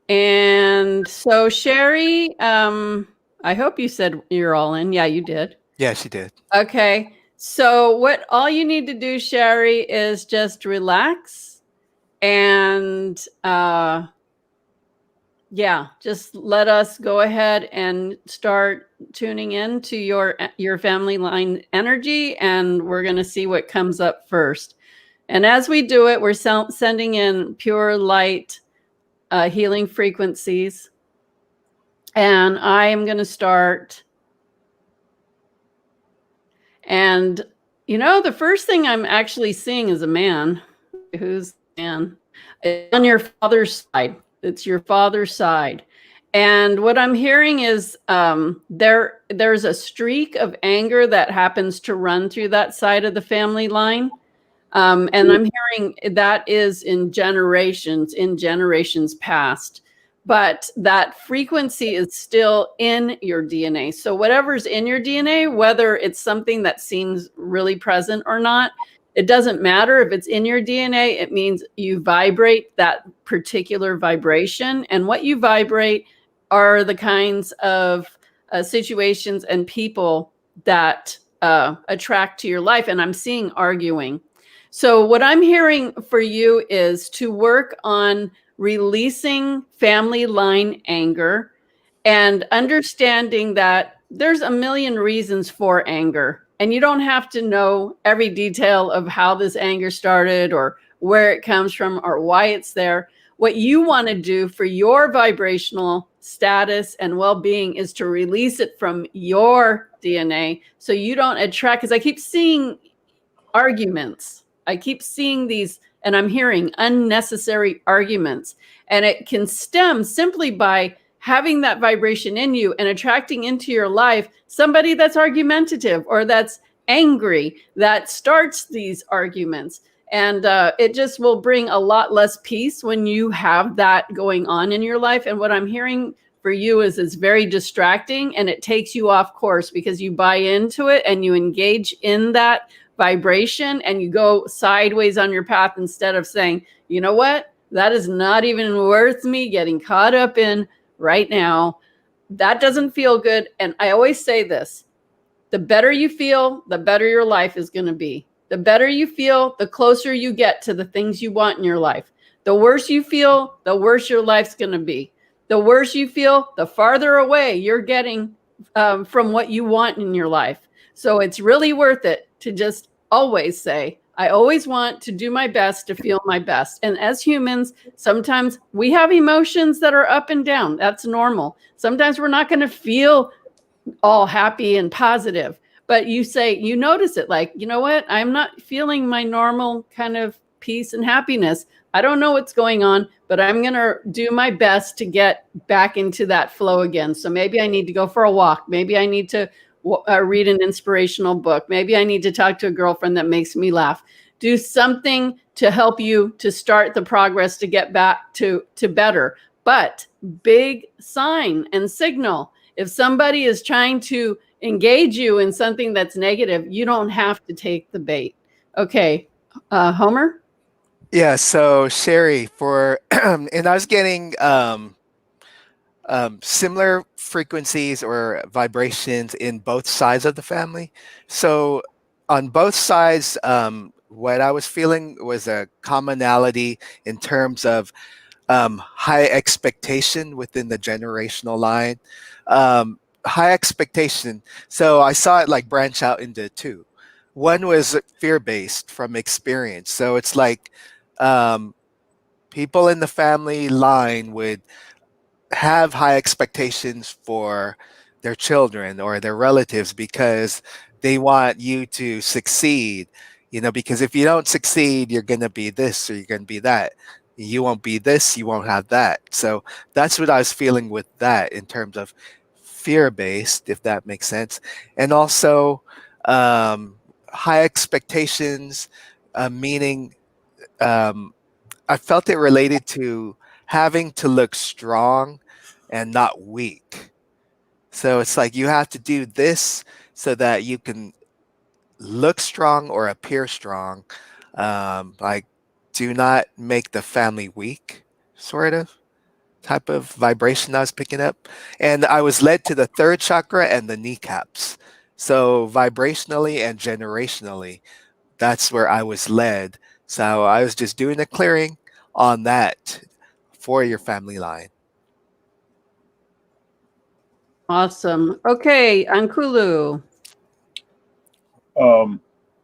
And so Sherry, I hope you said you're all in. Yeah, you did. Yeah, she did. Okay. So all you need to do, Sherry, is just relax and just let us go ahead and start tuning in to your family line energy, and we're going to see what comes up first. And as we do it, we're sending in pure light healing frequencies. And I am going to start. And, the first thing I'm actually seeing is a man. Who's the man? It's on your father's side. It's your father's side. And what I'm hearing is there's a streak of anger that happens to run through that side of the family line. And I'm hearing that is in generations past. But that frequency is still in your DNA. So whatever's in your DNA, whether it's something that seems really present or not, it doesn't matter. If it's in your DNA, it means you vibrate that particular vibration. And what you vibrate are the kinds of situations and people that attract to your life. And I'm seeing arguing. So what I'm hearing for you is to work on releasing family line anger and understanding that there's a million reasons for anger. And you don't have to know every detail of how this anger started or where it comes from or why it's there. What you want to do for your vibrational status and well-being is to release it from your DNA so you don't attract, because I keep seeing arguments. I keep seeing these, and I'm hearing unnecessary arguments. And it can stem simply by having that vibration in you and attracting into your life somebody that's argumentative or that's angry, that starts these arguments. And it just will bring a lot less peace when you have that going on in your life. And what I'm hearing for you is it's very distracting, and it takes you off course because you buy into it and you engage in that vibration and you go sideways on your path instead of saying, you know what, that is not even worth me getting caught up in right now. That doesn't feel good. And I always say this: the better you feel, the better your life is going to be. The better you feel, the closer you get to the things you want in your life. The worse you feel, the worse your life's going to be. The worse you feel, the farther away you're getting from what you want in your life. So it's really worth it to just always say, I always want to do my best to feel my best. And as humans, sometimes we have emotions that are up and down. That's normal. Sometimes we're not going to feel all happy and positive, but you say, you notice it, like, you know what, I'm not feeling my normal kind of peace and happiness. I don't know what's going on, but I'm going to do my best to get back into that flow again. So maybe I need to go for a walk. Maybe I need to read an inspirational book. Maybe I need to talk to a girlfriend that makes me laugh. Do something to help you to start the progress to get back to better. But big sign and signal: if somebody is trying to engage you in something that's negative, you don't have to take the bait. Okay, Homer? Yeah, so Sherry, for and I was getting similar frequencies or vibrations in both sides of the family. So on both sides, what I was feeling was a commonality in terms of high expectation within the generational line. High expectation. So I saw it like branch out into two. One was fear based from experience. So it's like um, people in the family line would have high expectations for their children or their relatives because they want you to succeed, because if you don't succeed, you're going to be this or you're going to be that. You won't be this, you won't have that. So that's what I was feeling with that in terms of fear based, if that makes sense. And also high expectations, meaning um, I felt it related to having to look strong and not weak. So it's like you have to do this so that you can look strong or appear strong. Like, do not make the family weak, sort of type of vibration I was picking up. And I was led to the third chakra and the kneecaps. So vibrationally and generationally, that's where I was led. So I was just doing a clearing on that for your family line. Awesome. Okay, Ankulu.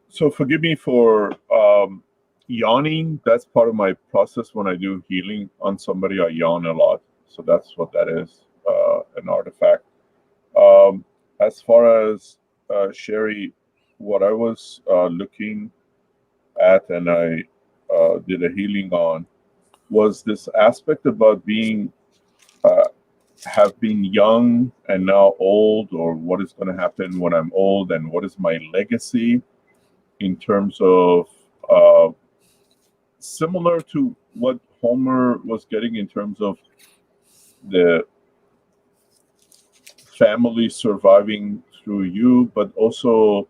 So forgive me for yawning. That's part of my process when I do healing on somebody. I yawn a lot, so that's what that is, an artifact. As far as Sherry, what I was looking at and I did a healing on was this aspect about being have been young and now old, or what is going to happen when I'm old, and what is my legacy in terms of similar to what Homer was getting in terms of the family surviving through you, but also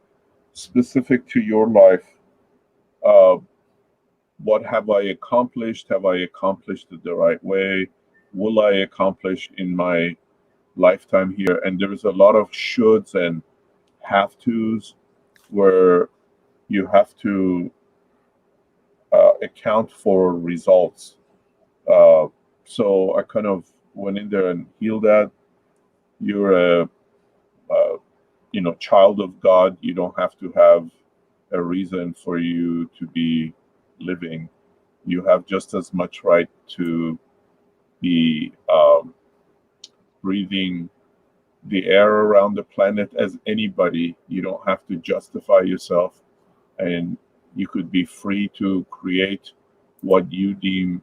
specific to your life. Uh, what have I accomplished? Have I accomplished it the right way? Will I accomplish in my lifetime here? And there's a lot of shoulds and have tos where you have to account for results. So I kind of went in there and healed that. You're a child of God. You don't have to have a reason for you to be living. You have just as much right to be breathing the air around the planet as anybody. You don't have to justify yourself, and you could be free to create what you deem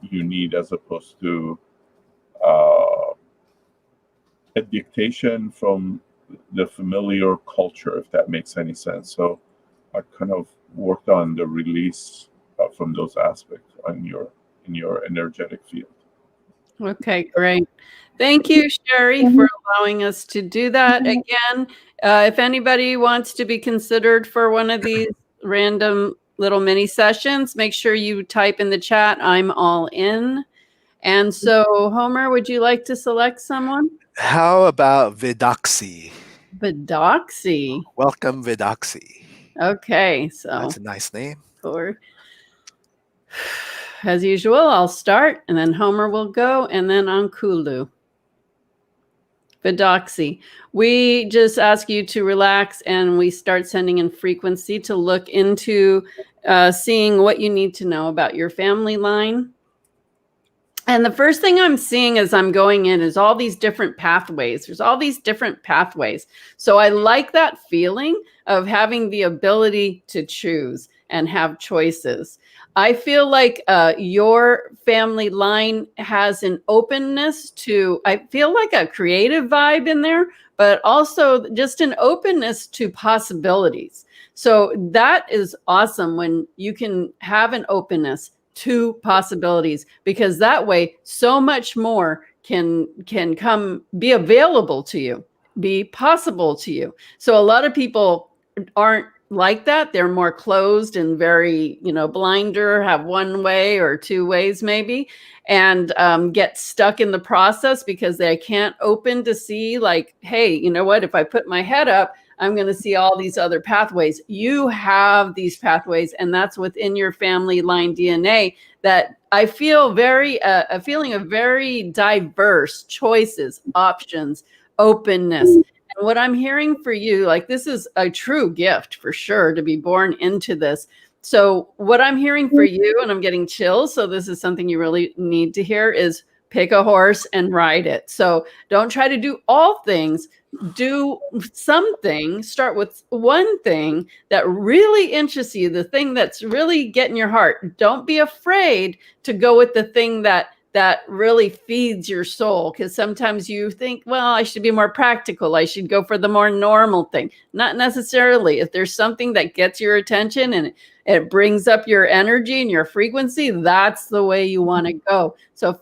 you need, as opposed to a dictation from the familiar culture, if that makes any sense. So I kind of worked on the release from those aspects in your energetic field. Okay, great. Thank you, Sherry, for allowing us to do that again. If anybody wants to be considered for one of these random little mini sessions, make sure you type in the chat, I'm all in. And so, Homer, would you like to select someone? How about Vidoxy? Vidoxy. Welcome, Vidoxy. Okay, so That's a nice name. As usual, I'll start, and then Homer will go, and then Ankulu. Vidoxy. We just ask you to relax, and we start sending in frequency to look into seeing what you need to know about your family line. And the first thing I'm seeing as I'm going in is all these different pathways. There's all these different pathways. So I like that feeling of having the ability to choose and have choices. I feel like your family line has an openness to, I feel like a creative vibe in there, but also just an openness to possibilities. So that is awesome when you can have an openness to possibilities, because that way so much more can come, be available to you, be possible to you. So a lot of people aren't like that. They're more closed and very, blinder, have one way or two ways maybe, and get stuck in the process because they can't open to see, like, hey, you know what, if I put my head up, I'm going to see all these other pathways. You have these pathways, and that's within your family line DNA that I feel a feeling of very diverse choices, options, openness. And what I'm hearing for you, like, this is a true gift for sure to be born into this. So what I'm hearing for you, and I'm getting chills, so this is something you really need to hear, is pick a horse and ride it. So don't try to do all things. Do something, start with one thing that really interests you, the thing that's really getting your heart. Don't be afraid to go with the thing that really feeds your soul, because sometimes you think, well, I should be more practical, I should go for the more normal thing. Not necessarily. If there's something that gets your attention and it brings up your energy and your frequency, that's the way you want to go. So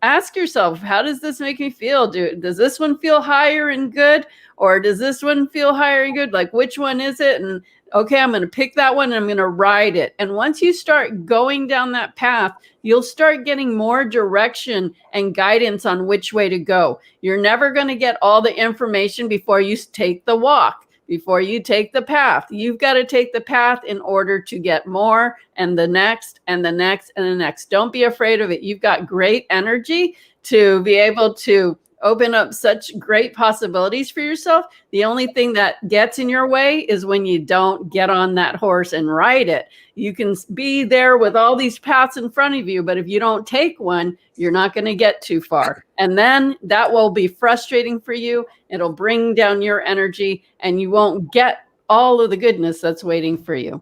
ask yourself, how does this make me feel? Does this one feel higher and good, or does this one feel higher and good? Like, which one is it? And okay, I'm going to pick that one and I'm going to ride it. And once you start going down that path, you'll start getting more direction and guidance on which way to go. You're never going to get all the information before you take the walk. Before you take the path, you've got to take the path in order to get more, and the next and the next and the next. Don't be afraid of it. You've got great energy to be able to open up such great possibilities for yourself. The only thing that gets in your way is when you don't get on that horse and ride it. You can be there with all these paths in front of you, but if you don't take one, you're not going to get too far. And then that will be frustrating for you. It'll bring down your energy, and you won't get all of the goodness that's waiting for you.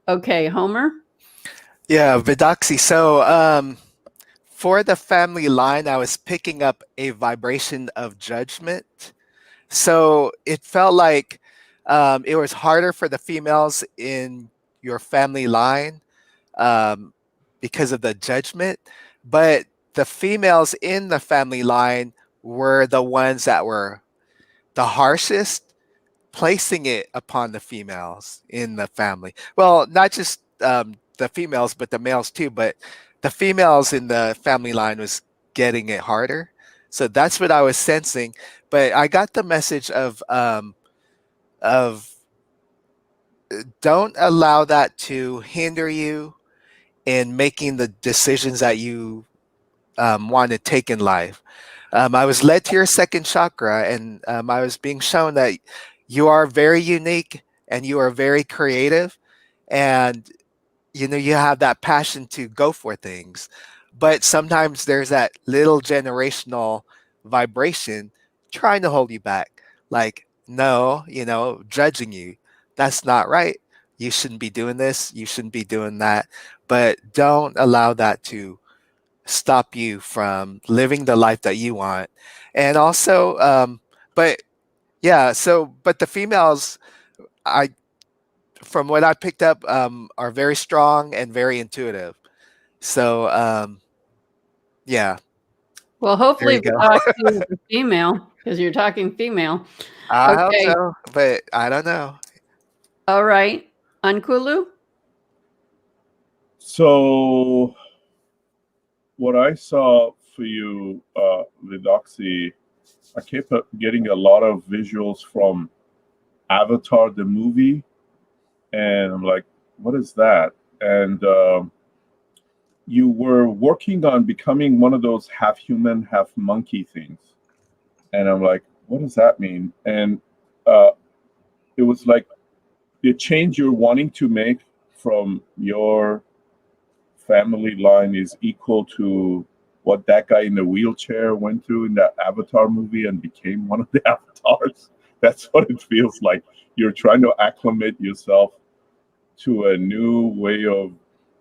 Okay, Homer? Yeah, Vidoxy. So for the family line, I was picking up a vibration of judgment. So it felt like it was harder for the females in your family line because of the judgment. But the females in the family line were the ones that were the harshest, placing it upon the females in the family. Well, not just the females, but the males too. But the females in the family line was getting it harder. So that's what I was sensing. But I got the message of don't allow that to hinder you in making the decisions that you want to take in life. I was led to your second chakra, and I was being shown that you are very unique and you are very creative, and you have that passion to go for things. But sometimes there's that little generational vibration trying to hold you back, like, no, judging you. That's not right. You shouldn't be doing this. You shouldn't be doing that. But don't allow that to stop you from living the life that you want. And also, but yeah, but the females, I from what I picked up, are very strong and very intuitive. So, yeah, Well, there hopefully you go. Vidoxy is a female because you're talking female. I hope Okay. so, but I don't know. All right. Ankulu? So what I saw for you, Vidoxy, I kept getting a lot of visuals from Avatar the movie, and I'm like, what is that? And you were working on becoming one of those half human, half monkey things, and I'm like, what does that mean? And uh, it was like the change you're wanting to make from your family line is equal to what that guy in the wheelchair went through in that Avatar movie and became one of the avatars. That's what it feels like. You're trying to acclimate yourself to a new way of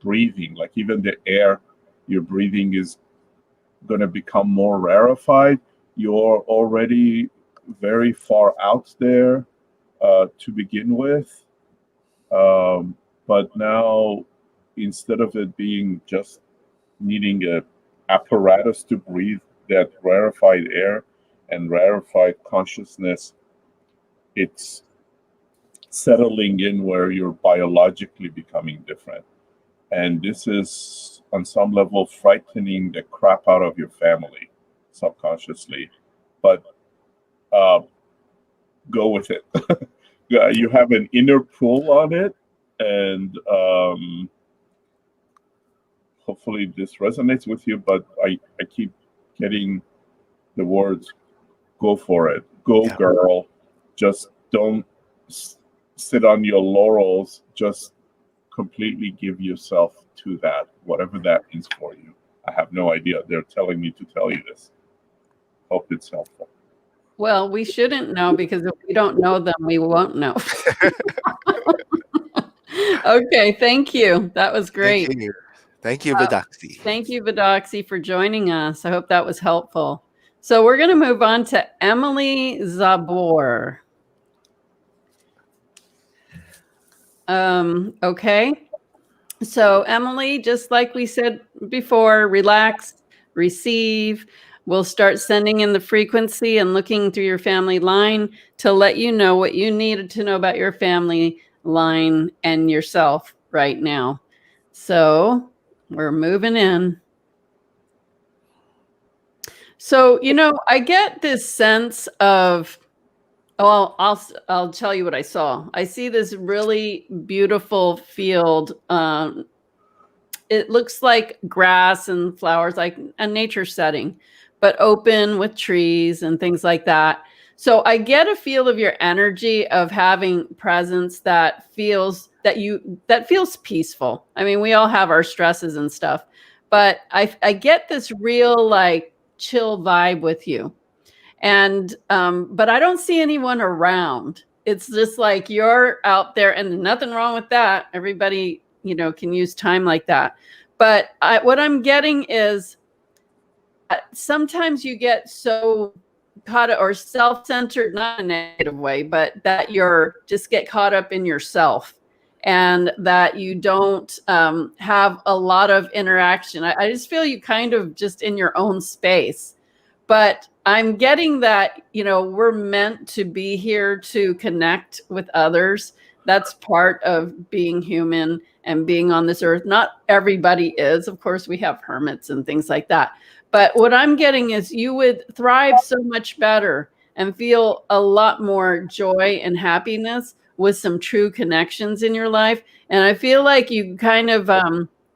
breathing. Like even the air you're breathing is going to become more rarefied. You're already very far out there to begin with. But now, instead of it being just needing a apparatus to breathe that rarefied air and rarefied consciousness, it's settling in where you're biologically becoming different. And this is, on some level, frightening the crap out of your family subconsciously. But go with it. Yeah, you have an inner pull on it, and hopefully this resonates with you. But I keep getting the words, go for it. Go, Yeah. girl. Just don't sit on your laurels. Just completely give yourself to that, whatever that means for you. I have no idea. They're telling me to tell you this. Hope it's helpful. Well, we shouldn't know because if we don't know them, we won't know. Okay, thank you. That was great. Thank you. Thank you, Vidoxy. Thank you, Vidoxy, for joining us. I hope that was helpful. So we're going to move on to Emily Zabor. Okay. So Emily, just like we said before, relax, receive. We'll start sending in the frequency and looking through your family line to let you know what you needed to know about your family line and yourself right now. So we're moving in. So, I get this sense of, well, I'll tell you what I saw. I see this really beautiful field. It looks like grass and flowers, like a nature setting, but open with trees and things like that. So I get a feel of your energy of having presence that feels peaceful. I mean, we all have our stresses and stuff, but I get this real like chill vibe with you. And but I don't see anyone around. It's just like you're out there, and nothing wrong with that. Everybody, can use time like that. But what I'm getting is sometimes you get so caught up or self-centered, not in a negative way, but that you're just get caught up in yourself, and that you don't have a lot of interaction. I just feel you kind of just in your own space. But I'm getting that, we're meant to be here to connect with others. That's part of being human and being on this earth. Not everybody is. Of course, we have hermits and things like that. But what I'm getting is you would thrive so much better and feel a lot more joy and happiness with some true connections in your life. And I feel like you kind of,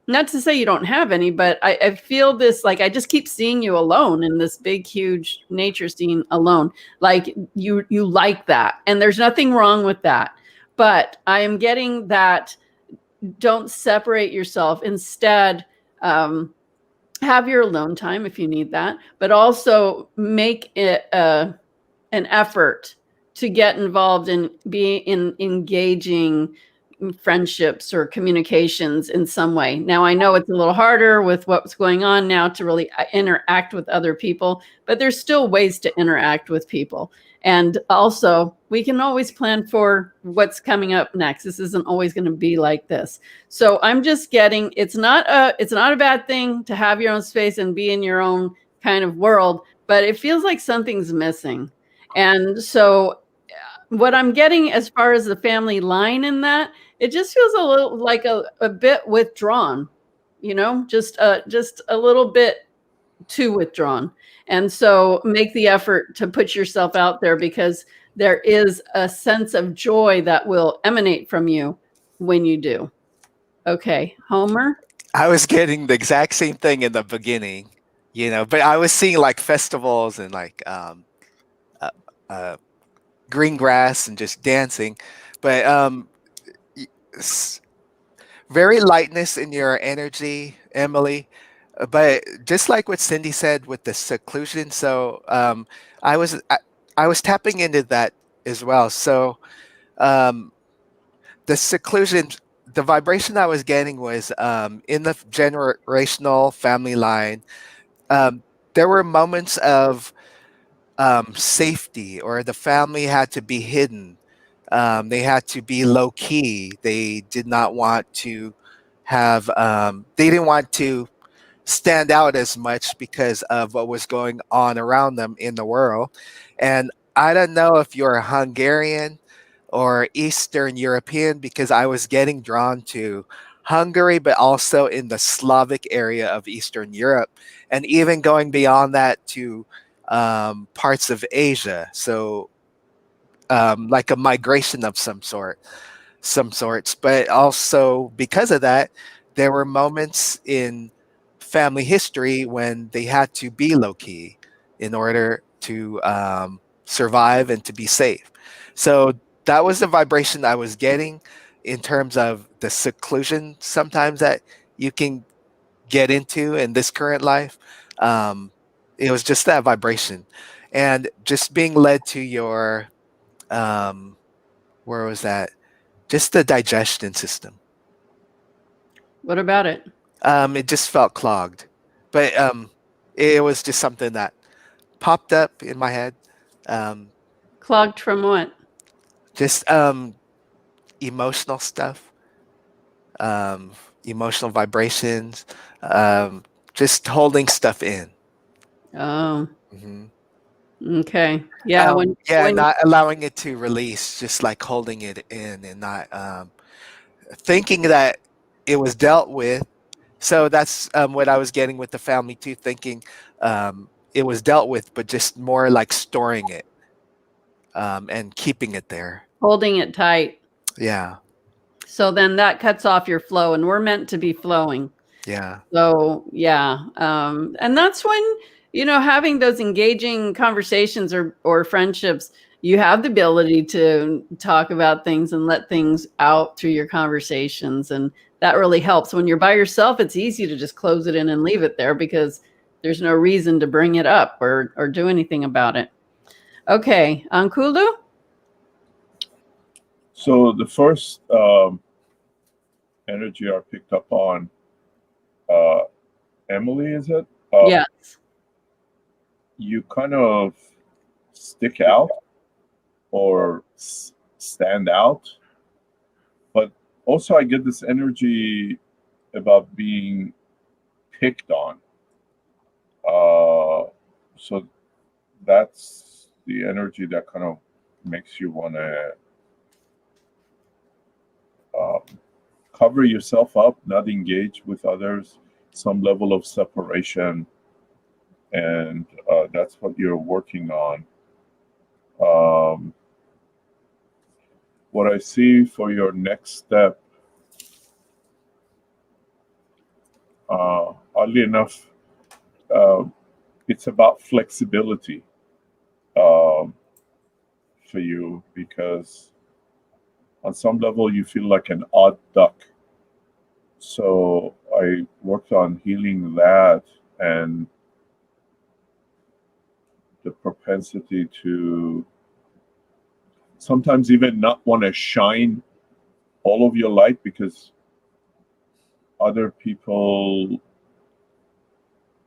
not to say you don't have any, but I feel this, like I just keep seeing you alone in this big, huge nature scene alone. Like you like that. And there's nothing wrong with that. But I am getting that don't separate yourself. Instead, have your alone time if you need that, but also make it an effort to get involved in engaging friendships or communications in some way. Now, I know it's a little harder with what's going on now to really interact with other people, but there's still ways to interact with people. And also, we can always plan for what's coming up next. This isn't always going to be like this. So I'm just getting, it's not a bad thing to have your own space and be in your own kind of world, but it feels like something's missing. And so what I'm getting as far as the family line in that, it just feels a little like a bit withdrawn, just a little bit too withdrawn. And so make the effort to put yourself out there, because there is a sense of joy that will emanate from you when you do. Okay, Homer. I was getting the exact same thing in the beginning, but I was seeing like festivals and like uh, uh, green grass and just dancing, but y- s- very lightness in your energy, Emily. But just like what Cindy said with the seclusion, so I was I, I was tapping into that as well. So um, the seclusion, the vibration I was getting was in the generational family line. Um, there were moments of safety, or the family had to be hidden. They had to be low key. They did not want to have. They didn't want to stand out as much because of what was going on around them in the world. And I don't know if you're Hungarian or Eastern European, because I was getting drawn to Hungary, but also in the Slavic area of Eastern Europe, and even going beyond that to parts of Asia. So, like a migration of some sorts. But also because of that, there were moments in family history when they had to be low key in order to survive and to be safe. So that was the vibration I was getting in terms of the seclusion sometimes that you can get into in this current life. Um, it was just that vibration, and just being led to your um, where was that? Just the digestion system. What about it? It just felt clogged, but it was just something that popped up in my head. Um, Clogged from what? just emotional stuff, um, emotional vibrations, um, just holding stuff in. Oh, hmm okay. Yeah, Yeah, when not allowing it to release, just like holding it in and not thinking that it was dealt with. So that's what I was getting with the family too, thinking it was dealt with, but just more like storing it and keeping it there. holding it tight. Yeah, So then that cuts off your flow, and we're meant to be flowing. yeah, So yeah, and that's when, having those engaging conversations or friendships, you have the ability to talk about things and let things out through your conversations, and that really helps. When you're by yourself, it's easy to just close it in and leave it there, because there's no reason to bring it up or do anything about it. Okay, Kulu. So the first energy I picked up on, uh, Emily, is it? Yeah. You kind of stick out or stand out, but also I get this energy about being picked on. So that's the energy that kind of makes you want to um, cover yourself up, not engage with others, some level of separation, and that's what you're working on. Um, what I see for your next step, oddly enough, uh, it's about flexibility um, for you, because on some level you feel like an odd duck. So I worked on healing that, and the propensity to sometimes even not want to shine all of your light, because other people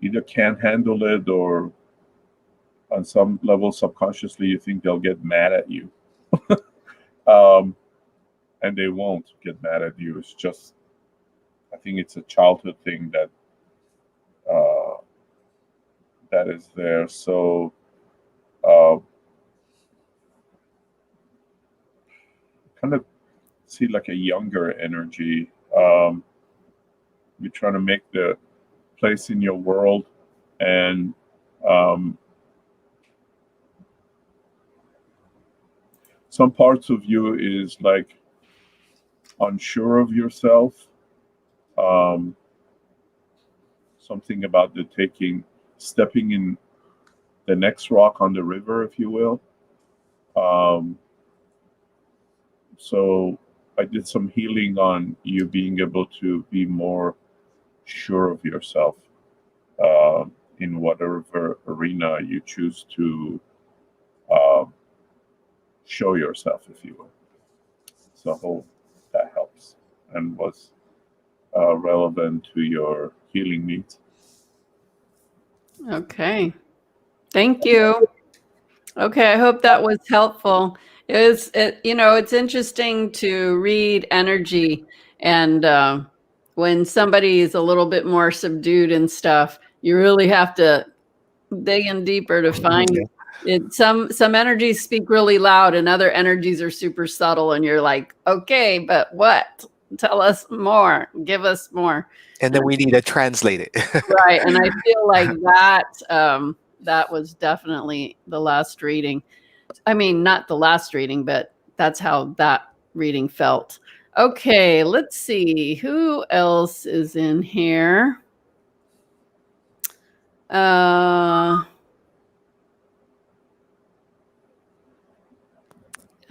either can't handle it, or on some level subconsciously you think they'll get mad at you. And they won't get mad at you. It's just, I think it's a childhood thing that that is there. So kind of see like a younger energy. You're trying to make the place in your world, and some parts of you is like unsure of yourself. Something about the stepping in the next rock on the river, if you will. So I did some healing on you being able to be more sure of yourself in whatever arena you choose to show yourself, if you will. So I hope that helps and was relevant to your healing needs. Okay. Thank you. Okay, I hope that was helpful. It's interesting to read energy, and when somebody is a little bit more subdued and stuff, you really have to dig in deeper to find it. Some energies speak really loud, and other energies are super subtle, and you're like, okay, but what? Tell us more. Give us more. And then we need to translate it. Right, and I feel like that was definitely the last reading. I mean, not the last reading, but that's how that reading felt. Okay, let's see. Who else is in here? I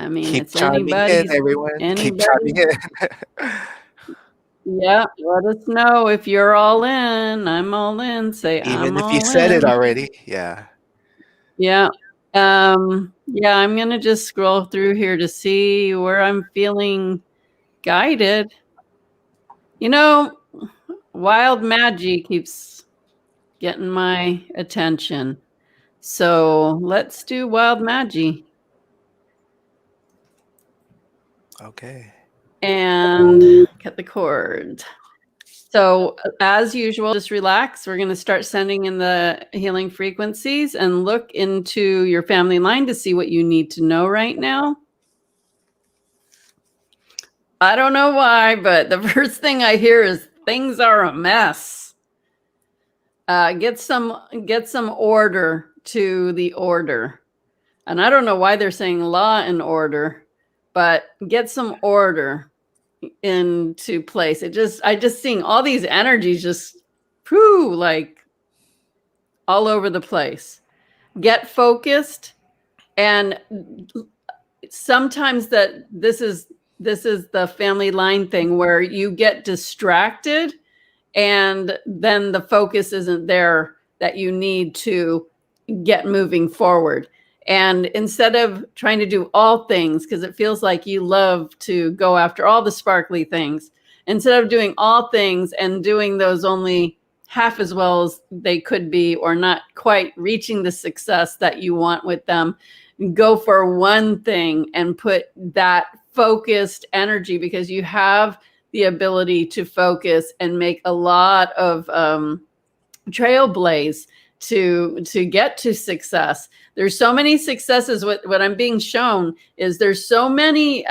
mean, Keep it's chiming anybody's. in, everyone. Keep chiming in. Yeah, let us know if you're all in. I'm all in. Say Even I'm if you all said in. it already. Yeah. Yeah. Yeah, I'm gonna just scroll through here to see where I'm feeling guided. Wild Magi keeps getting my attention. So let's do Wild Magi. Okay. And cut the cord. So as usual, just relax. We're going to start sending in the healing frequencies and look into your family line to see what you need to know right now. I don't know why, but the first thing I hear is things are a mess. Get some order to the order. And I don't know why they're saying law and order, but get some order into place. I just seeing all these energies just like all over the place. Get focused, and sometimes this is the family line thing where you get distracted and then the focus isn't there that you need to get moving forward. And instead of trying to do all things, because it feels like you love to go after all the sparkly things, instead of doing all things and doing those only half as well as they could be, or not quite reaching the success that you want with them, go for one thing and put that focused energy, because you have the ability to focus and make a lot of trailblaze to get to success. There's so many successes. What I'm being shown is there's so many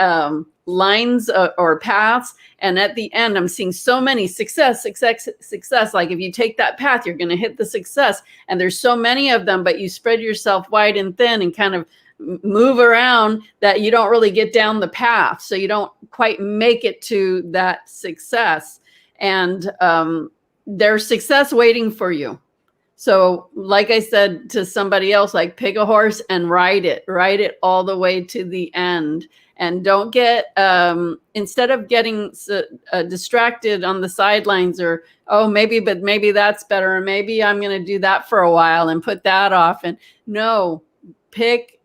lines or paths, and at the end I'm seeing so many success. Like if you take that path, you're going to hit the success, and there's so many of them, but you spread yourself wide and thin and kind of move around that you don't really get down the path, so you don't quite make it to that success. And there's success waiting for you. So like I said to somebody else, like pick a horse and ride it all the way to the end. And don't get, instead of getting distracted on the sidelines, or, oh, maybe that's better, or maybe I'm going to do that for a while and put that off. And no, pick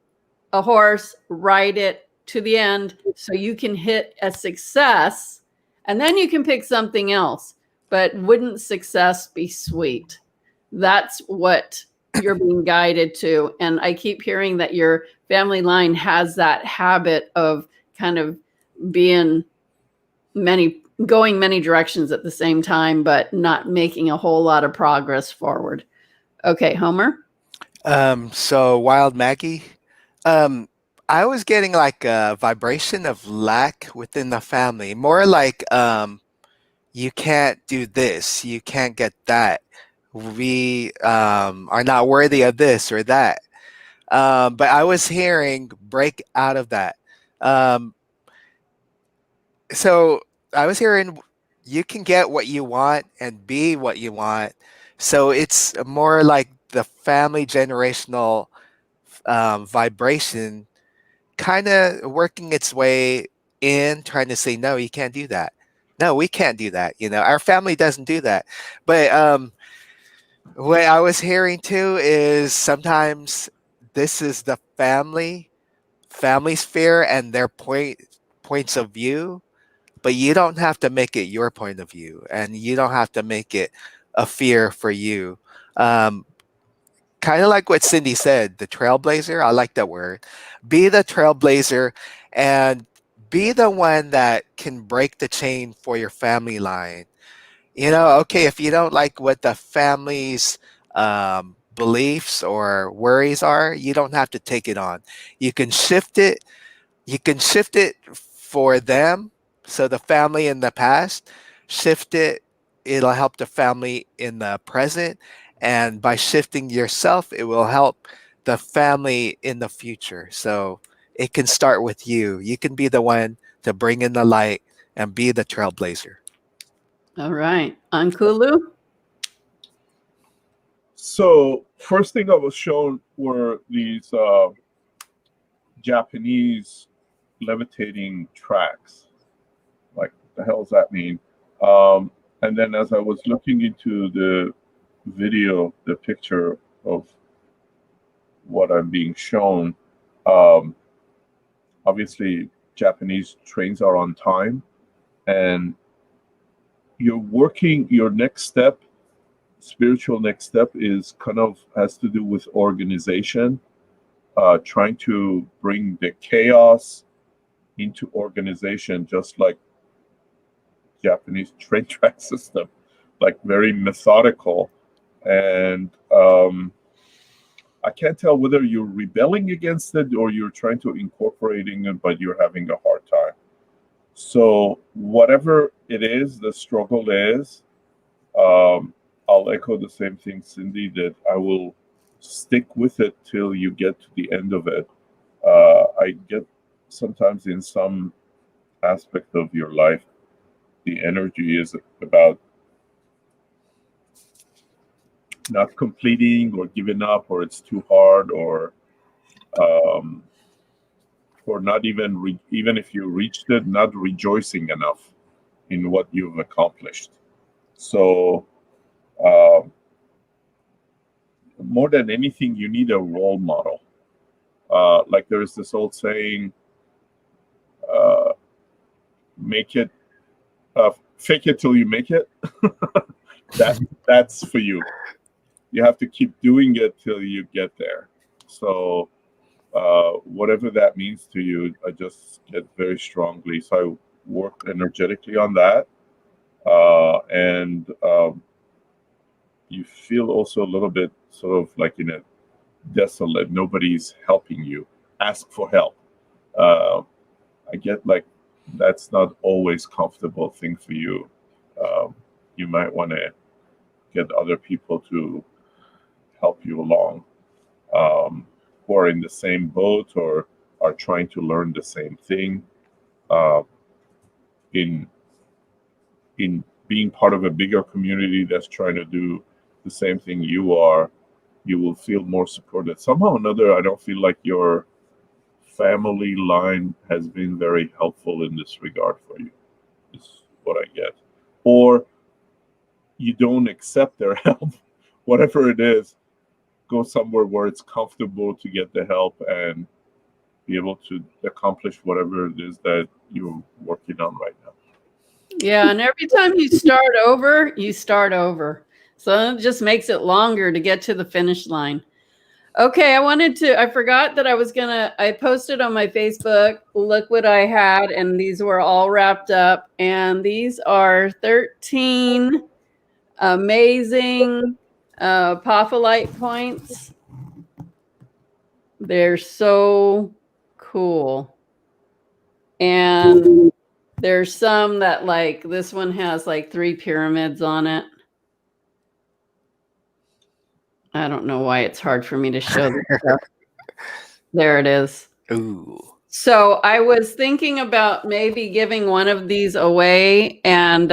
a horse, ride it to the end so you can hit a success, and then you can pick something else. But wouldn't success be sweet? That's what you're being guided to. And I keep hearing that your family line has that habit of kind of being going many directions at the same time, but not making a whole lot of progress forward. Okay, Homer. So Wild Maggie, I was getting like a vibration of lack within the family, more like you can't do this, you can't get that. We are not worthy of this or that. But I was hearing break out of that. Um, so I was hearing you can get what you want and be what you want. So it's more like the family generational vibration kind of working its way in, trying to say, no, you can't do that. No, we can't do that. Our family doesn't do that. But what I was hearing too is sometimes this is the family sphere and their points of view, but you don't have to make it your point of view, and you don't have to make it a fear for you. Um, Kind of like what Cindy said, the trailblazer. I like that word. Be the trailblazer and be the one that can break the chain for your family line. Okay, if you don't like what the family's beliefs or worries are, you don't have to take it on. You can shift it. You can shift it for them. So the family in the past, shift it. It'll help the family in the present. And by shifting yourself, it will help the family in the future. So it can start with you. You can be the one to bring in the light and be the trailblazer. All right. Ankulu? So first thing I was shown were these Japanese levitating tracks. Like, the hell does that mean? And then as I was looking into the video, the picture of what I'm being shown, obviously Japanese trains are on time, and your next step, spiritual next step, is kind of has to do with organization, trying to bring the chaos into organization, just like Japanese train track system, like very methodical. And I can't tell whether you're rebelling against it or you're trying to incorporating it, but you're having a hard time. So whatever it is, the struggle is, I'll echo the same thing, Cindy, that I will stick with it till you get to the end of it. I get sometimes in some aspect of your life, the energy is about not completing or giving up, or it's too hard, or not even if you reached it, not rejoicing enough in what you've accomplished. So more than anything, you need a role model. Like there's this old saying, make it, fake it till you make it. That's for you. You have to keep doing it till you get there. So whatever that means to you, I just get very strongly. So I work energetically on that. And you feel also a little bit sort of like in a desolate, nobody's helping you. Ask for help. I get like that's not always comfortable thing for you. You might want to get other people to help you along, who are in the same boat or are trying to learn the same thing. In being part of a bigger community that's trying to do the same thing you are, you will feel more supported. Somehow or another, I don't feel like your family line has been very helpful in this regard for you, is what I get. Or you don't accept their help, whatever it is, go somewhere where it's comfortable to get the help, and be able to accomplish whatever it is that you're working on right now. Yeah, and every time you start over, you start over. So it just makes it longer to get to the finish line. Okay, I forgot that I posted on my Facebook, look what I had, and these were all wrapped up. And these are 13 amazing Apophyllite points. They're so cool. And there's some that like, this one has like 3 pyramids on it. I don't know why it's hard for me to show this stuff. There it is. Ooh. So I was thinking about maybe giving one of these away. And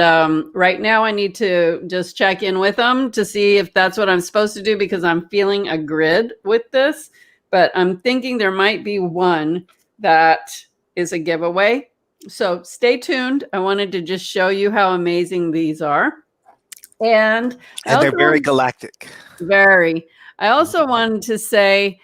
right now I need to just check in with them to see if that's what I'm supposed to do, because I'm feeling a grid with this. But I'm thinking there might be one that is a giveaway. So stay tuned. I wanted to just show you how amazing these are. And they're very galactic. Very. I also wanted to say,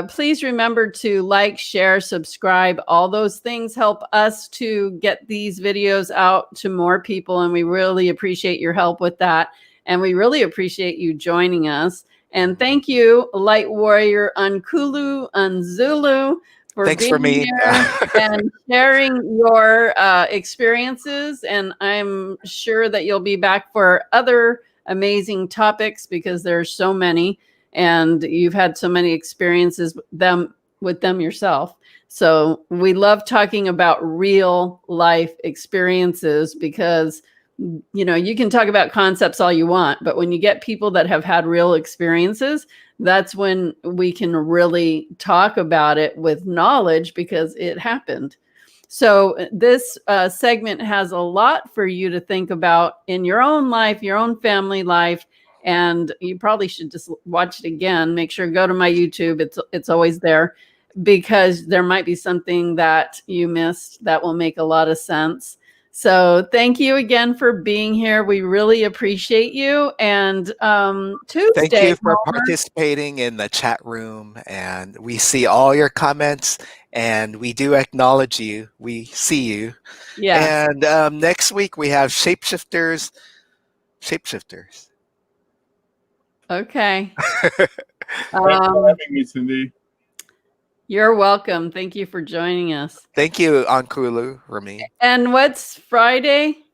please remember to like, share, subscribe. All those things help us to get these videos out to more people. And we really appreciate your help with that. And we really appreciate you joining us. And thank you, Light Warrior Unkulu Unzulu, for Thanks being for me. here and sharing your experiences. And I'm sure that you'll be back for other amazing topics, because there's so many, and you've had so many experiences with them yourself. So we love talking about real life experiences, because you can talk about concepts all you want, but when you get people that have had real experiences, that's when we can really talk about it with knowledge, because it happened. So this segment has a lot for you to think about in your own life, your own family life, and you probably should just watch it again. Make sure to go to my YouTube. It's always there, because there might be something that you missed that will make a lot of sense. So thank you again for being here. We really appreciate you. And Tuesday, thank you for participating in the chat room. And we see all your comments, and we do acknowledge you. We see you. Yeah. And next week we have shapeshifters. Okay. Thanks for having me, Cindy. You're welcome. Thank you for joining us. Thank you, Ankulu, Rami. And what's Friday?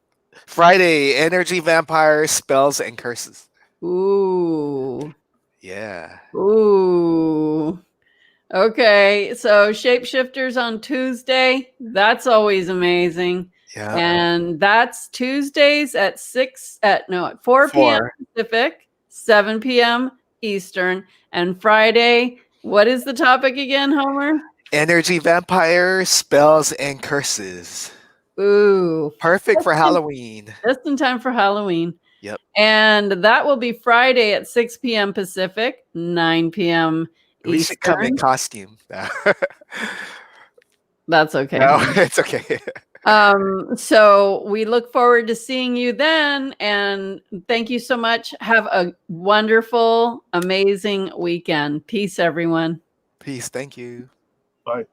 Friday, energy vampires, spells, and curses. Ooh. Yeah. Ooh. Okay. So shapeshifters on Tuesday. That's always amazing. Yeah. And that's Tuesdays at 4 p.m. Pacific, 7 p.m. Eastern. And Friday, what is the topic again, Homer? Energy vampires, spells, and curses. Ooh. Perfect for Halloween. Just in time for Halloween. Yep. And that will be Friday at 6 p.m. Pacific, 9 p.m. Eastern. We should come in costume. That's okay. No, it's okay. So we look forward to seeing you then. And thank you so much. Have a wonderful, amazing weekend. Peace, everyone. Peace. Thank you. Bye.